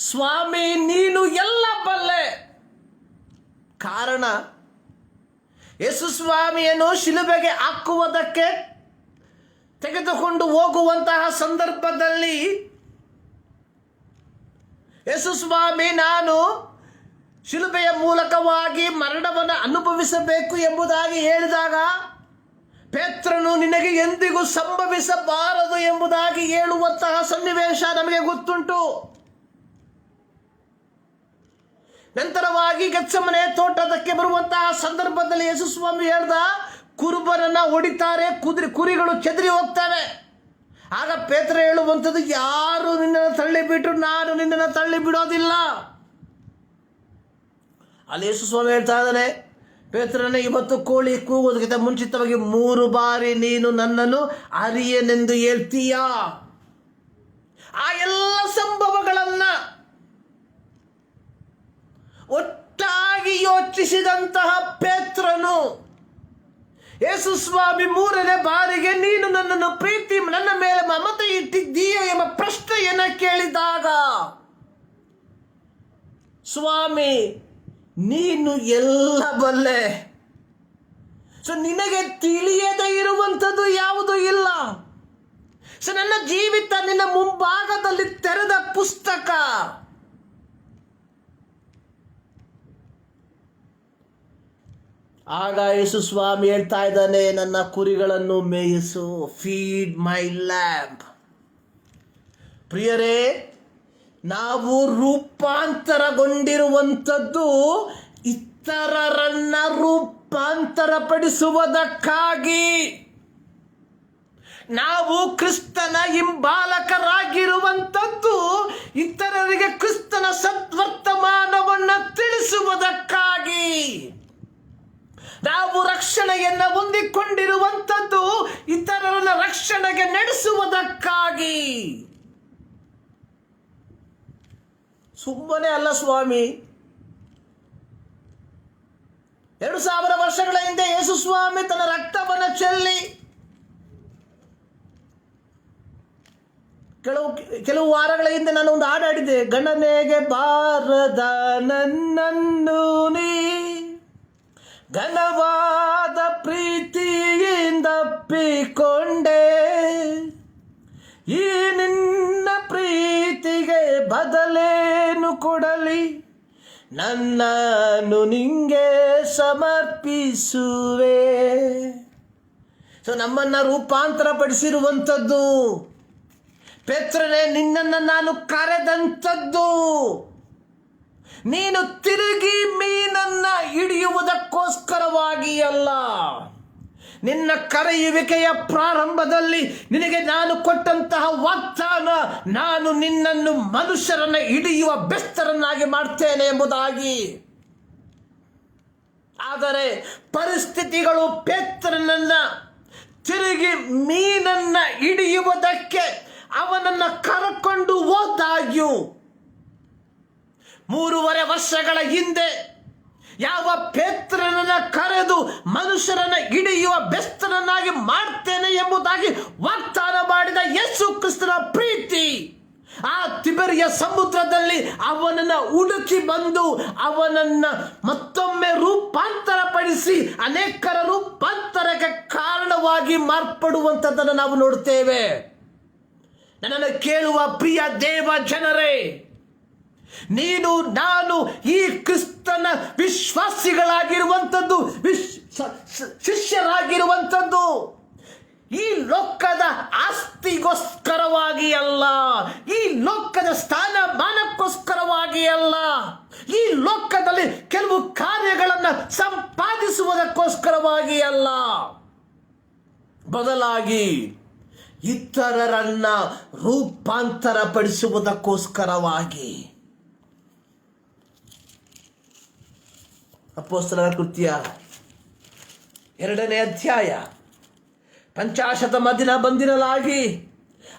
ಸ್ವಾಮಿ, ನೀನು ಎಲ್ಲ ಬಲ್ಲೆ. ಕಾರಣ, ಯೇಸು ಸ್ವಾಮಿಯನ್ನು ಶಿಲುಬೆಗೆ ಹಾಕುವುದಕ್ಕೆ ತೆಗೆದುಕೊಂಡು ಹೋಗುವಂತಹ ಸಂದರ್ಭದಲ್ಲಿ ಯೇಸು ಸ್ವಾಮಿ ನಾನು ಶಿಲುಬೆಯ ಮೂಲಕವಾಗಿ ಮರಣವನ್ನು ಅನುಭವಿಸಬೇಕು ಎಂಬುದಾಗಿ ಹೇಳಿದಾಗ ಪೇತ್ರನು ನಿನಗೆ ಎಂದಿಗೂ ಸಂಭವಿಸಬಾರದು ಎಂಬುದಾಗಿ ಹೇಳುವಂತಹ ಸನ್ನಿವೇಶ ನಮಗೆ ಗೊತ್ತುಂಟು. ನಂತರವಾಗಿ ಗೆತ್ಸೆಮನೆ ತೋಟದಕ್ಕೆ ಬರುವಂತಹ ಸಂದರ್ಭದಲ್ಲಿ ಯೇಸು ಸ್ವಾಮಿ ಹೇಳ್ದ, ಕುರುಬರನ್ನ ಹೊಡಿತಾರೆ, ಕುರಿಗಳು ಚೆದರಿ ಹೋಗ್ತವೆ. ಆಗ ಪೇತ್ರ ಹೇಳುವಂಥದ್ದು, ಯಾರು ನಿನ್ನನ್ನು ತಳ್ಳಿಬಿಟ್ರು ನಾನು ನಿನ್ನನ್ನು ತಳ್ಳಿ ಬಿಡೋದಿಲ್ಲ. ಅಲ್ಲಿ ಯೇಸು ಸ್ವಾಮಿ ಹೇಳ್ತಾ ಇದ್ದಾನೆ, ಪೇತ್ರನೇ, ಇವತ್ತು ಕೋಳಿ ಕೂಗೋದಕ್ಕಿಂತ ಮುಂಚಿತವಾಗಿ 3 ಬಾರಿ ನೀನು ನನ್ನನ್ನು ಅರಿಯನೆಂದು ಹೇಳ್ತೀಯ. ಆ ಎಲ್ಲ ಸಂಭವಗಳನ್ನ ಒಟ್ಟಾಗಿ ಯೋಚಿಸಿದಂತಹ ಪೇತ್ರನು ಯೇಸು ಸ್ವಾಮಿ 3ನೇ ಬಾರಿಗೆ ನೀನು ನನ್ನನ್ನು ಪ್ರೀತಿ ನನ್ನ ಮೇಲೆ ಮಮತೆ ಇಟ್ಟಿದ್ದೀಯ ಎಂಬ ಪ್ರಶ್ನೆಯನ್ನು ಕೇಳಿದಾಗ, ಸ್ವಾಮಿ ನೀನು ಎಲ್ಲ ಬಲ್ಲೆ, ನಿನಗೆ ತಿಳಿಯದೇ ಇರುವಂಥದ್ದು ಯಾವುದೂ ಇಲ್ಲ. ನನ್ನ ಜೀವಿತ ನಿನ್ನ ಮುಂಭಾಗದಲ್ಲಿ ತೆರೆದ ಪುಸ್ತಕ. ಆಗ ಯೇಸು ಸ್ವಾಮಿ ಹೇಳ್ತಾ ಇದ್ದಾನೆ, ನನ್ನ ಕುರಿಗಳನ್ನು ಮೇಯಿಸು, ಫೀಡ್ ಮೈ ಲ್ಯಾಂಪ್. ಪ್ರಿಯರೇ, ನಾವು ರೂಪಾಂತರಗೊಂಡಿರುವಂಥದ್ದು ಇತರರನ್ನ ರೂಪಾಂತರಪಡಿಸುವುದಕ್ಕಾಗಿ. ನಾವು ಕ್ರಿಸ್ತನ ಹಿಂಬಾಲಕರಾಗಿರುವಂಥದ್ದು ಇತರರಿಗೆ ಕ್ರಿಸ್ತನ ಸದ್ವರ್ತಮಾನವನ್ನು ತಿಳಿಸುವುದಕ್ಕಾಗಿ. ನಾವು ರಕ್ಷಣೆಯನ್ನು ಹೊಂದಿಕೊಂಡಿರುವಂಥದ್ದು ಇತರರನ್ನ ರಕ್ಷಣೆಗೆ ನಡೆಸುವುದಕ್ಕಾಗಿ. ಸುಮ್ಮನೆ ಅಲ್ಲ ಸ್ವಾಮಿ. 2000 ವರ್ಷಗಳ ಹಿಂದೆ ಯೇಸು ಸ್ವಾಮಿ ತನ್ನ ರಕ್ತವನ್ನು ಚೆಲ್ಲಿ ಕೆಲವು ವಾರಗಳ ಹಿಂದೆ ನಾನು ಒಂದು ಹಾಡಾಡಿದ್ದೆ, ಗಣನೆಗೆ ಬಾರದ ನನ್ನನ್ನು ನೀ ಘನವಾದ ಪ್ರೀತಿಯಿಂದ ಅಪ್ಪಿಕೊಂಡೆ, ಈ ನಿನ್ನ ಪ್ರೀತಿಗೆ ಬದಲೇನು ಕೊಡಲಿ, ನನ್ನನ್ನು ನಿಂಗೆ ಸಮರ್ಪಿಸುವೆ. ನಮ್ಮನ್ನು ರೂಪಾಂತರಪಡಿಸಿರುವಂಥದ್ದು, ಪೇತ್ರನೇ ನಿನ್ನನ್ನು ನಾನು ಕರೆದಂಥದ್ದು, ನೀನು ತಿರುಗಿ ಮೀನನ್ನ ಹಿಡಿಯುವುದಕ್ಕೋಸ್ಕರವಾಗಿ ಅಲ್ಲ. ನಿನ್ನ ಕರೆಯುವಿಕೆಯ ಪ್ರಾರಂಭದಲ್ಲಿ ನಿನಗೆ ನಾನು ಕೊಟ್ಟಂತಹ ವಾಗ್ದಾನ, ನಾನು ನಿನ್ನನ್ನು ಮನುಷ್ಯರನ್ನು ಹಿಡಿಯುವ ಬೆಸ್ತರನ್ನಾಗಿ ಮಾಡ್ತೇನೆ ಎಂಬುದಾಗಿ. ಆದರೆ ಪರಿಸ್ಥಿತಿಗಳು ಪೇತ್ರನನ್ನ ತಿರುಗಿ ಮೀನನ್ನ ಹಿಡಿಯುವುದಕ್ಕೆ ಅವನನ್ನು ಕರಕೊಂಡು ಹೋದಾಗ್ಯೂ 3.5 ವರ್ಷಗಳ ಹಿಂದೆ ಯಾವ ಪೇತ್ರನನ್ನ ಕರೆದು ಮನುಷ್ಯರನ್ನ ಹಿಡಿಯುವ ಬೆಸ್ತರನ್ನಾಗಿ ಮಾಡ್ತೇನೆ ಎಂಬುದಾಗಿ ವಾಗ್ದಾನ ಮಾಡಿದ ಯೇಸು ಕ್ರಿಸ್ತನ ಪ್ರೀತಿ ಆ ತಿಬೆರಿಯ ಸಮುದ್ರದಲ್ಲಿ ಅವನನ್ನು ಹುಡುಕಿ ಬಂದು ಅವನನ್ನ ಮತ್ತೊಮ್ಮೆ ರೂಪಾಂತರಪಡಿಸಿ ಅನೇಕರ ರೂಪಾಂತರಕ್ಕೆ ಕಾರಣವಾಗಿ ಮಾರ್ಪಡುವಂಥದ್ದನ್ನು ನಾವು ನೋಡುತ್ತೇವೆ. ನನ್ನನ್ನು ಕೇಳುವ ಪ್ರಿಯ ದೇವ ಜನರೇ, ನೀನು ನಾನು ಈ ಕ್ರಿಸ್ತನ ವಿಶ್ವಾಸಿಗಳಾಗಿರುವಂಥದ್ದು, ಶಿಷ್ಯರಾಗಿರುವಂಥದ್ದು ಈ ಲೋಕದ ಆಸ್ತಿಗೋಸ್ಕರವಾಗಿ ಅಲ್ಲ, ಈ ಲೋಕದ ಸ್ಥಾನಮಾನಕ್ಕೋಸ್ಕರವಾಗಿ ಅಲ್ಲ, ಈ ಲೋಕದಲ್ಲಿ ಕೆಲವು ಕಾರ್ಯಗಳನ್ನು ಸಂಪಾದಿಸುವುದಕ್ಕೋಸ್ಕರವಾಗಿ ಅಲ್ಲ, ಬದಲಾಗಿ ಇತರರನ್ನ ರೂಪಾಂತರ ಪಡಿಸುವುದಕ್ಕೋಸ್ಕರವಾಗಿ. ಅಪೊಸ್ತಲರ ಕೃತ್ಯ 2ನೇ ಅಧ್ಯಾಯ 50 ದಿನ ಬಂದಿರಲಾಗಿ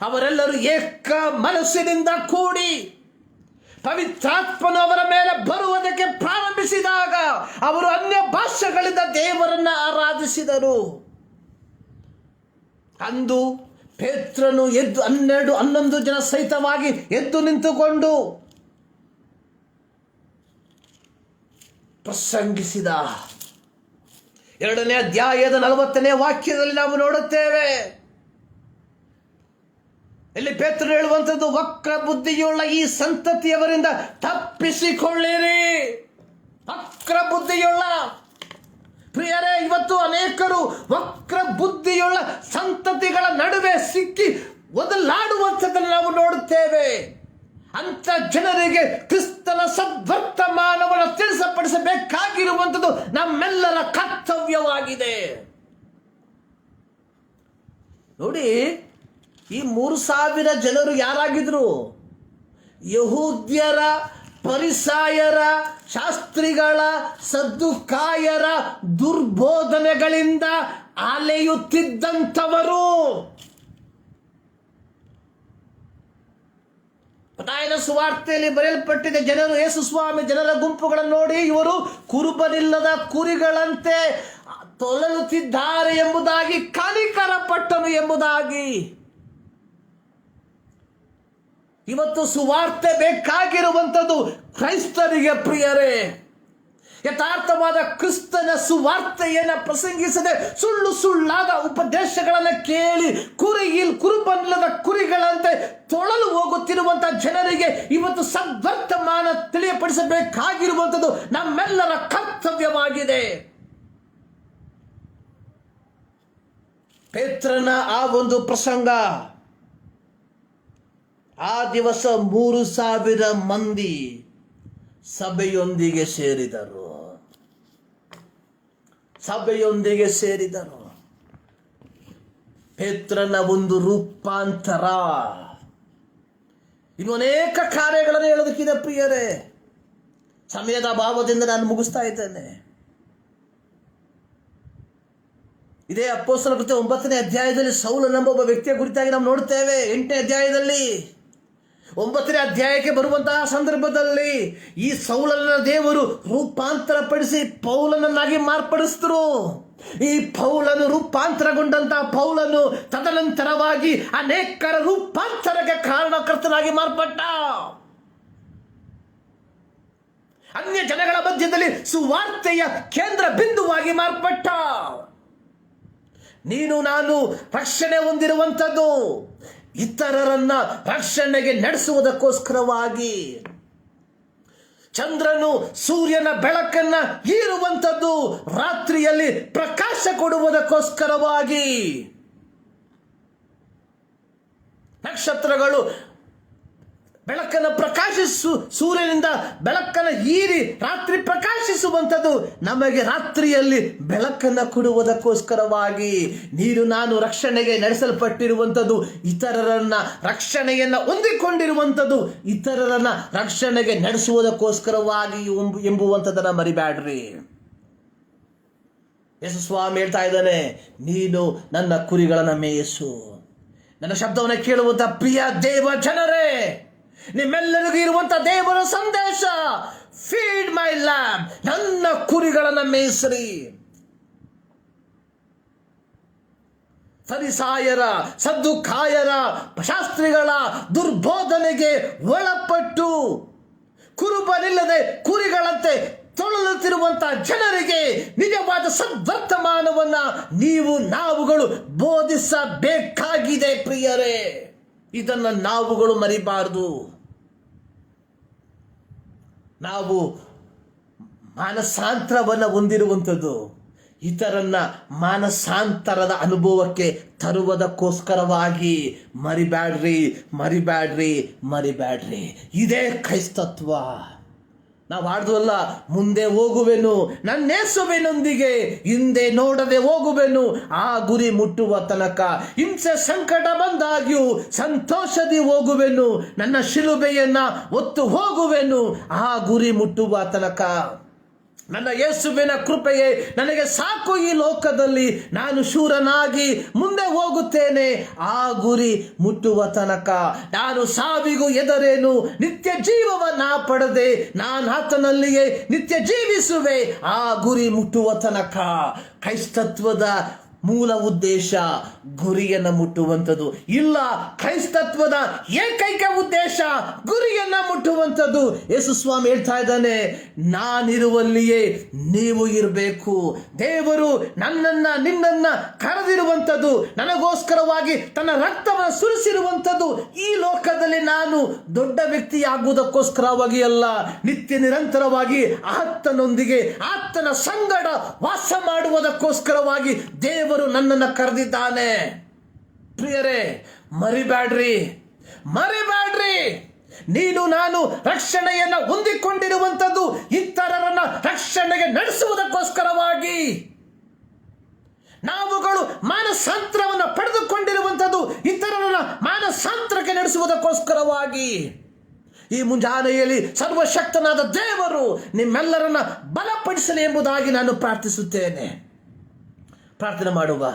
ಅವರೆಲ್ಲರೂ ಏಕ ಮನಸ್ಸಿನಿಂದ ಕೂಡಿ ಪವಿತ್ರಾತ್ಮನು ಅವರ ಮೇಲೆ ಬರುವುದಕ್ಕೆ ಪ್ರಾರಂಭಿಸಿದಾಗ ಅವರು ಅನ್ಯ ಭಾಷೆಗಳಿಂದ ದೇವರನ್ನ ಆರಾಧಿಸಿದರು. ಅಂದು ಪೇತ್ರನು ಎದ್ದು 11 ಜನ ಸಹಿತವಾಗಿ ಎದ್ದು ನಿಂತುಕೊಂಡು ಪ್ರಸಂಗಿಸಿದ. 2ನೇ ಅಧ್ಯಾಯದ 40ನೇ ವಾಕ್ಯದಲ್ಲಿ ನಾವು ನೋಡುತ್ತೇವೆ. ಇಲ್ಲಿ ಪೇತ್ರನು ಹೇಳುವಂಥದ್ದು, ವಕ್ರ ಬುದ್ಧಿಯುಳ್ಳ ಈ ಸಂತತಿಯವರಿಂದ ತಪ್ಪಿಸಿಕೊಳ್ಳಿರಿ. ವಕ್ರ ಬುದ್ಧಿಯುಳ್ಳ ಪ್ರಿಯರೇ, ಇವತ್ತು ಅನೇಕರು ವಕ್ರ ಬುದ್ಧಿಯುಳ್ಳ ಸಂತತಿಗಳ ನಡುವೆ ಸಿಕ್ಕಿ ಒದಲಾಡುವಂಥದ್ದನ್ನು ನಾವು ನೋಡುತ್ತೇವೆ. ಅಂತ ಜನರಿಗೆ ಕ್ರಿಸ್ತನ ಸದ್ವರ್ತಮಾನವನ್ನು ತಿಳಿಸಪಡಿಸಬೇಕಾಗಿರುವಂಥದ್ದು ನಮ್ಮೆಲ್ಲರ ಕರ್ತವ್ಯವಾಗಿದೆ. ನೋಡಿ, ಈ 3,000 ಜನರು ಯಾರಾಗಿದ್ರು? ಯಹೂದ್ಯರ, ಫರಿಸಾಯರ, ಶಾಸ್ತ್ರಿಗಳ, ಸದ್ದುಕಾಯರ ದುರ್ಬೋಧನೆಗಳಿಂದ ಅಲೆಯುತ್ತಿದ್ದಂಥವರು. ಮತ್ತಾಯನ ಸುವಾರ್ತೆಯಲ್ಲಿ ಬರೆಯಲ್ಪಟ್ಟಿದೆ, ಜನರು ಯೇಸು ಸ್ವಾಮಿ ಜನರ ಗುಂಪುಗಳನ್ನು ನೋಡಿ ಇವರು ಕುರುಬನಿಲ್ಲದ ಕುರಿಗಳಂತೆ ತೊಳಲುತ್ತಿದ್ದಾರೆ ಎಂಬುದಾಗಿ ಕನಿಕರ ಪಟ್ಟನು ಎಂಬುದಾಗಿ. ಇವತ್ತು ಸುವಾರ್ತೆ ಬೇಕಾಗಿರುವಂಥದ್ದು ಕ್ರೈಸ್ತರಿಗೆ ಪ್ರಿಯರೇ. ಯಥಾರ್ಥವಾದ ಕ್ರಿಸ್ತನ ಸುವಾರ್ತೆಯನ್ನು ಪ್ರಸಂಗಿಸದೆ ಸುಳ್ಳು ಸುಳ್ಳಾದ ಉಪದೇಶಗಳನ್ನು ಕೇಳಿ ಕುರುಬನಿಲ್ಲದ ಕುರಿಗಳಂತೆ ತೊಳಲು ಹೋಗುತ್ತಿರುವಂತಹ ಜನರಿಗೆ ಇವತ್ತು ಸದ್ವರ್ತಮಾನ ತಿಳಿಯಪಡಿಸಬೇಕಾಗಿರುವಂಥದ್ದು ನಮ್ಮೆಲ್ಲರ ಕರ್ತವ್ಯವಾಗಿದೆ. ಪೇತ್ರನ ಆ ಒಂದು ಪ್ರಸಂಗ, ಆ ದಿವಸ 3,000 ಮಂದಿ ಸಭೆಯೊಂದಿಗೆ ಸೇರಿದರು. ಪೇತ್ರನ ಒಂದು ರೂಪಾಂತರ. ಇನ್ನು ಅನೇಕ ಕಾರ್ಯಗಳನ್ನು ಹೇಳೋದಕ್ಕಿದೆ ಪ್ರಿಯರೇ. ಸಮಯದ ಅಭಾವದಿಂದ ನಾನು ಮುಗಿಸ್ತಾ ಇದ್ದೇನೆ. ಇದೇ ಅಪೊಸ್ತಲರ ಕೃತ್ಯ 9ನೇ ಅಧ್ಯಾಯದಲ್ಲಿ ಸೌಲನೆಂಬ ಒಬ್ಬ ವ್ಯಕ್ತಿಯ ಕುರಿತಾಗಿ ನಾವು ನೋಡ್ತೇವೆ. 8ನೇ ಅಧ್ಯಾಯದಲ್ಲಿ 9ನೇ ಅಧ್ಯಾಯಕ್ಕೆ ಬರುವಂತಹ ಸಂದರ್ಭದಲ್ಲಿ ಈ ಸೌಲನ ದೇವರು ರೂಪಾಂತರ ಪಡಿಸಿ ಪೌಲನನ್ನಾಗಿ ಮಾರ್ಪಡಿಸಿದ್ರು. ಈ ಪೌಲನು ರೂಪಾಂತರಗೊಂಡಂತಹ ಪೌಲನು ತದನಂತರವಾಗಿ ಅನೇಕರ ರೂಪಾಂತರಕ್ಕೆ ಕಾರಣಕರ್ತನಾಗಿ ಮಾರ್ಪಟ್ಟ. ಅನ್ಯ ಜನಗಳ ಮಧ್ಯದಲ್ಲಿ ಸುವಾರ್ತೆಯ ಕೇಂದ್ರ ಬಿಂದುವಾಗಿ ಮಾರ್ಪಟ್ಟ. ನೀನು ನಾನು ರಕ್ಷಣೆ ಹೊಂದಿರುವಂಥದ್ದು ಇತರರನ್ನ ರಕ್ಷಣೆಗೆ ನಡೆಸುವುದಕ್ಕೋಸ್ಕರವಾಗಿ. ಚಂದ್ರನು ಸೂರ್ಯನ ಬೆಳಕನ್ನ ಹೀರುವಂಥದ್ದು ರಾತ್ರಿಯಲ್ಲಿ ಪ್ರಕಾಶ ಕೊಡುವುದಕ್ಕೋಸ್ಕರವಾಗಿ. ನಕ್ಷತ್ರಗಳು ಬೆಳಕನ್ನು ಸೂರ್ಯನಿಂದ ಬೆಳಕನ್ನು ಹೀರಿ ರಾತ್ರಿ ಪ್ರಕಾಶಿಸುವಂಥದ್ದು ನಮಗೆ ರಾತ್ರಿಯಲ್ಲಿ ಬೆಳಕನ್ನು ಕೊಡುವುದಕ್ಕೋಸ್ಕರವಾಗಿ. ನೀನು ನಾನು ರಕ್ಷಣೆಗೆ ನಡೆಸಲ್ಪಟ್ಟಿರುವಂಥದ್ದು ಇತರರನ್ನ ರಕ್ಷಣೆಯನ್ನು ಹೊಂದಿಕೊಂಡಿರುವಂಥದ್ದು ಇತರರನ್ನ ರಕ್ಷಣೆಗೆ ನಡೆಸುವುದಕ್ಕೋಸ್ಕರವಾಗಿ ಎಂಬುವಂಥದ್ದನ್ನ ಮರಿಬ್ಯಾಡ್ರಿ. ಯೇಸು ಸ್ವಾಮಿ ಹೇಳ್ತಾ ಇದ್ದಾನೆ, ನೀನು ನನ್ನ ಕುರಿಗಳನ್ನು ಮೇಯಿಸು. ನನ್ನ ಶಬ್ದವನ್ನು ಕೇಳುವಂತ ಪ್ರಿಯ ದೇವ ಜನರೇ, ನಿಮ್ಮೆಲ್ಲರಿಗೂ ಇರುವಂತ ದೇವರ ಸಂದೇಶ, ಫೀಡ್ ಮೈ ಲ್ಯಾಂಬ್, ನನ್ನ ಕುರಿಗಳನ್ನು ಮೇಯಿಸ್ರಿ. ಫರಿಸಾಯರ, ಸದ್ದುಕಾಯರ, ಶಾಸ್ತ್ರಿಗಳ ದುರ್ಬೋಧನೆಗೆ ಒಳಪಟ್ಟು ಕುರುಬನಿಲ್ಲದೆ ಕುರಿಗಳಂತೆ ತೊಳಲುತ್ತಿರುವಂತಹ ಜನರಿಗೆ ನಿಜವಾದ ಸದ್ವರ್ತಮಾನವನ್ನ ನಾವುಗಳು ಬೋಧಿಸಬೇಕಾಗಿದೆ ಪ್ರಿಯರೇ. ಇದನ್ನು ನಾವುಗಳು ಮರಿಬಾರದು. ನಾವು ಮಾನಸಾಂತರವನ್ನು ಹೊಂದಿರುವಂಥದ್ದು ಇತರನ್ನ ಮಾನಸಾಂತರದ ಅನುಭವಕ್ಕೆ ತರುವುದಕ್ಕೋಸ್ಕರವಾಗಿ. ಮರಿಬ್ಯಾಡ್ರಿ. ಇದೇ ಕ್ರೈಸ್ತತ್ವ. ನಾವು ಆಡ್ದವಲ್ಲ, ಮುಂದೆ ಹೋಗುವೆನು ನನ್ನೇಸುವೆನೊಂದಿಗೆ, ಹಿಂದೆ ನೋಡದೆ ಹೋಗುವೆನು ಆ ಗುರಿ ಮುಟ್ಟುವ ತನಕ. ಹಿಂಸೆ ಸಂಕಟ ಬಂದಾಗ್ಯೂ ಸಂತೋಷದಿ ಹೋಗುವೆನು, ನನ್ನ ಶಿಲುಬೆಯನ್ನ ಹೊತ್ತು ಹೋಗುವೆನು ಆ ಗುರಿ ಮುಟ್ಟುವ ತನಕ. ನನ್ನ ಯೇಸುವಿನ ಕೃಪೆಯೇ ನನಗೆ ಸಾಕು. ಈ ಲೋಕದಲ್ಲಿ ನಾನು ಶೂರನಾಗಿ ಮುಂದೆ ಹೋಗುತ್ತೇನೆ ಆ ಗುರಿ ಮುಟ್ಟುವ ತನಕ. ನಾನು ಸಾವಿಗೂ ಎದರೇನು, ನಿತ್ಯ ಜೀವವನ್ನ ಪಡೆದೆ ನಾನು ಆತನಲ್ಲಿಯೇ ನಿತ್ಯ ಜೀವಿಸುವೆ ಆ ಗುರಿ ಮುಟ್ಟುವ ತನಕ. ಕ್ರೈಸ್ತತ್ವದ ಮೂಲ ಉದ್ದೇಶ ಗುರಿಯನ್ನು ಮುಟ್ಟುವಂಥದ್ದು. ಇಲ್ಲ, ಕ್ರೈಸ್ತತ್ವದ ಏಕೈಕ ಉದ್ದೇಶ ಗುರಿಯನ್ನ ಮುಟ್ಟುವಂಥದ್ದು. ಯೇಸು ಸ್ವಾಮಿ ಹೇಳ್ತಾ ಇದ್ದಾನೆ, ನಾನಿರುವಲ್ಲಿಯೇ ನೀವು ಇರಬೇಕು. ದೇವರು ನನ್ನನ್ನ ನಿನ್ನನ್ನ ಕರೆದಿರುವಂಥದ್ದು, ನನಗೋಸ್ಕರವಾಗಿ ತನ್ನ ರಕ್ತವನ್ನು ಸುರಿಸಿರುವಂಥದ್ದು ಈ ಲೋಕದಲ್ಲಿ ನಾನು ದೊಡ್ಡ ವ್ಯಕ್ತಿಯಾಗುವುದಕ್ಕೋಸ್ಕರವಾಗಿ ಅಲ್ಲ, ನಿತ್ಯ ನಿರಂತರವಾಗಿ ಆತನೊಂದಿಗೆ ಆತನ ಸಂಗಡ ವಾಸ ಮಾಡುವುದಕ್ಕೋಸ್ಕರವಾಗಿ ದೇವರು ನನ್ನನ್ನು ಕರೆದಿದ್ದಾನೆ. ಪ್ರಿಯರೇ, ಮರಿಬ್ಯಾಡ್ರಿ. ನೀನು ನಾನು ರಕ್ಷಣೆಯನ್ನು ಹೊಂದಿಕೊಂಡಿರುವಂಥದ್ದು ಇತರರನ್ನ ರಕ್ಷಣೆಗೆ ನಡೆಸುವುದಕ್ಕೋಸ್ಕರವಾಗಿ. ನಾವುಗಳು ಮಾನಸಾಂತರವನ್ನು ಪಡೆದುಕೊಂಡಿರುವಂಥದ್ದು ಇತರರನ್ನ ಮಾನಸಾಂತರಕ್ಕೆ ನಡೆಸುವುದಕ್ಕೋಸ್ಕರವಾಗಿ. ಈ ಮುಂಜಾನೆಯಲ್ಲಿ ಸರ್ವಶಕ್ತನಾದ ದೇವರು ನಿಮ್ಮೆಲ್ಲರನ್ನ ಬಲಪಡಿಸಲಿ ಎಂಬುದಾಗಿ ನಾನು ಪ್ರಾರ್ಥಿಸುತ್ತೇನೆ. ಪ್ರಾರ್ಥನೆ ಮಾಡುವ.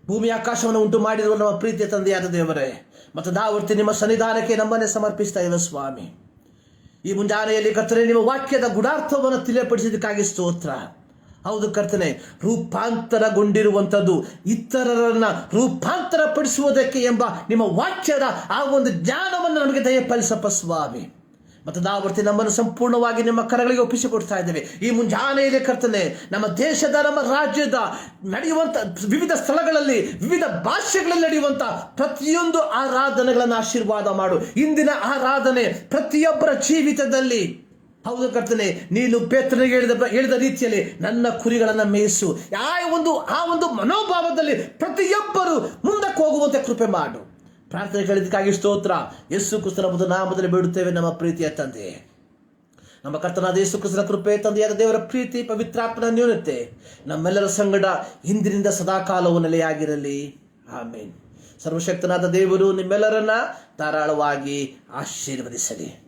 ಭೂಮಿ ಆಕಾಶವನ್ನು ಉಂಟು ಮಾಡಿರುವ ನಮ್ಮ ಪ್ರೀತಿಯ ತಂದೆಯಾದ ದೇವರೇ, ಮತ್ತು ದಾವರ್ತಿ ನಿಮ್ಮ ಸನ್ನಿಧಾನಕ್ಕೆ ನಮ್ಮನ್ನೇ ಸಮರ್ಪಿಸ್ತಾ ಇವೆ ಸ್ವಾಮಿ. ಈ ಮುಂಜಾನೆಯಲ್ಲಿ ಕರ್ತನೆ, ನಿಮ್ಮ ವಾಕ್ಯದ ಗುಡಾರ್ಥವನ್ನು ತಿಳಿಯಪಡಿಸಿದ್ದಕ್ಕಾಗಿ ಸ್ತೋತ್ರ. ಹೌದು ಕರ್ತನೆ, ರೂಪಾಂತರಗೊಂಡಿರುವಂಥದ್ದು ಇತರರನ್ನ ರೂಪಾಂತರ ಪಡಿಸುವುದಕ್ಕೆ ಎಂಬ ನಿಮ್ಮ ವಾಕ್ಯದ ಆ ಒಂದು ಜ್ಞಾನವನ್ನು ನಮಗೆ ದಯಪಾಲಿಸಪ್ಪ ಸ್ವಾಮಿ. ಮತ್ತು ದಾವರ್ತಿ ನಮ್ಮನ್ನು ಸಂಪೂರ್ಣವಾಗಿ ನಿಮ್ಮ ಕರಗಳಿಗೆ ಒಪ್ಪಿಸಿಕೊಡ್ತಾ ಇದ್ದೇವೆ. ಈ ಮುಂಜಾನೆಯಲ್ಲಿ ಕರ್ತನೆ, ನಮ್ಮ ದೇಶದ ನಮ್ಮ ರಾಜ್ಯದ ನಡೆಯುವಂಥ ವಿವಿಧ ಸ್ಥಳಗಳಲ್ಲಿ ವಿವಿಧ ಭಾಷೆಗಳಲ್ಲಿ ನಡೆಯುವಂಥ ಪ್ರತಿಯೊಂದು ಆರಾಧನೆಗಳನ್ನು ಆಶೀರ್ವಾದ ಮಾಡು. ಇಂದಿನ ಆರಾಧನೆ ಪ್ರತಿಯೊಬ್ಬರ ಜೀವಿತದಲ್ಲಿ, ಹೌದು ಕರ್ತನೆ, ನೀನು ಪೇತ್ರನಿಗೆ ಹೇಳಿದ ರೀತಿಯಲ್ಲಿ ನನ್ನ ಕುರಿಗಳನ್ನು ಮೇಯಿಸು. ಆ ಒಂದು ಮನೋಭಾವದಲ್ಲಿ ಪ್ರತಿಯೊಬ್ಬರು ಮುಂದಕ್ಕೆ ಹೋಗುವಂತೆ ಕೃಪೆ ಮಾಡು. ಪ್ರಾರ್ಥನೆ ಕೇಳಿದ್ದಕ್ಕಾಗಿ ಸ್ತೋತ್ರ. ಯೇಸು ಕ್ರಿಸ್ತನ ನಾಮದಲ್ಲಿ ಬೇಡುತ್ತೇವೆ ನಮ್ಮ ಪ್ರೀತಿಯ ತಂದೆ. ನಮ್ಮ ಕರ್ತನಾದ ಯೇಸು ಕ್ರಿಸ್ತನ ಕೃಪೆ, ತಂದೆಯಾದ ದೇವರ ಪ್ರೀತಿ, ಪವಿತ್ರಾತ್ಮನ ನ್ಯೂನತೆ ನಮ್ಮೆಲ್ಲರ ಸಂಗಡ ಇಂದಿನಿಂದ ಸದಾಕಾಲವು ನೆಲೆಯಾಗಿರಲಿ. ಆಮೇನ್. ಸರ್ವಶಕ್ತನಾದ ದೇವರು ನಿಮ್ಮೆಲ್ಲರನ್ನ ಧಾರಾಳವಾಗಿ ಆಶೀರ್ವದಿಸಲಿ.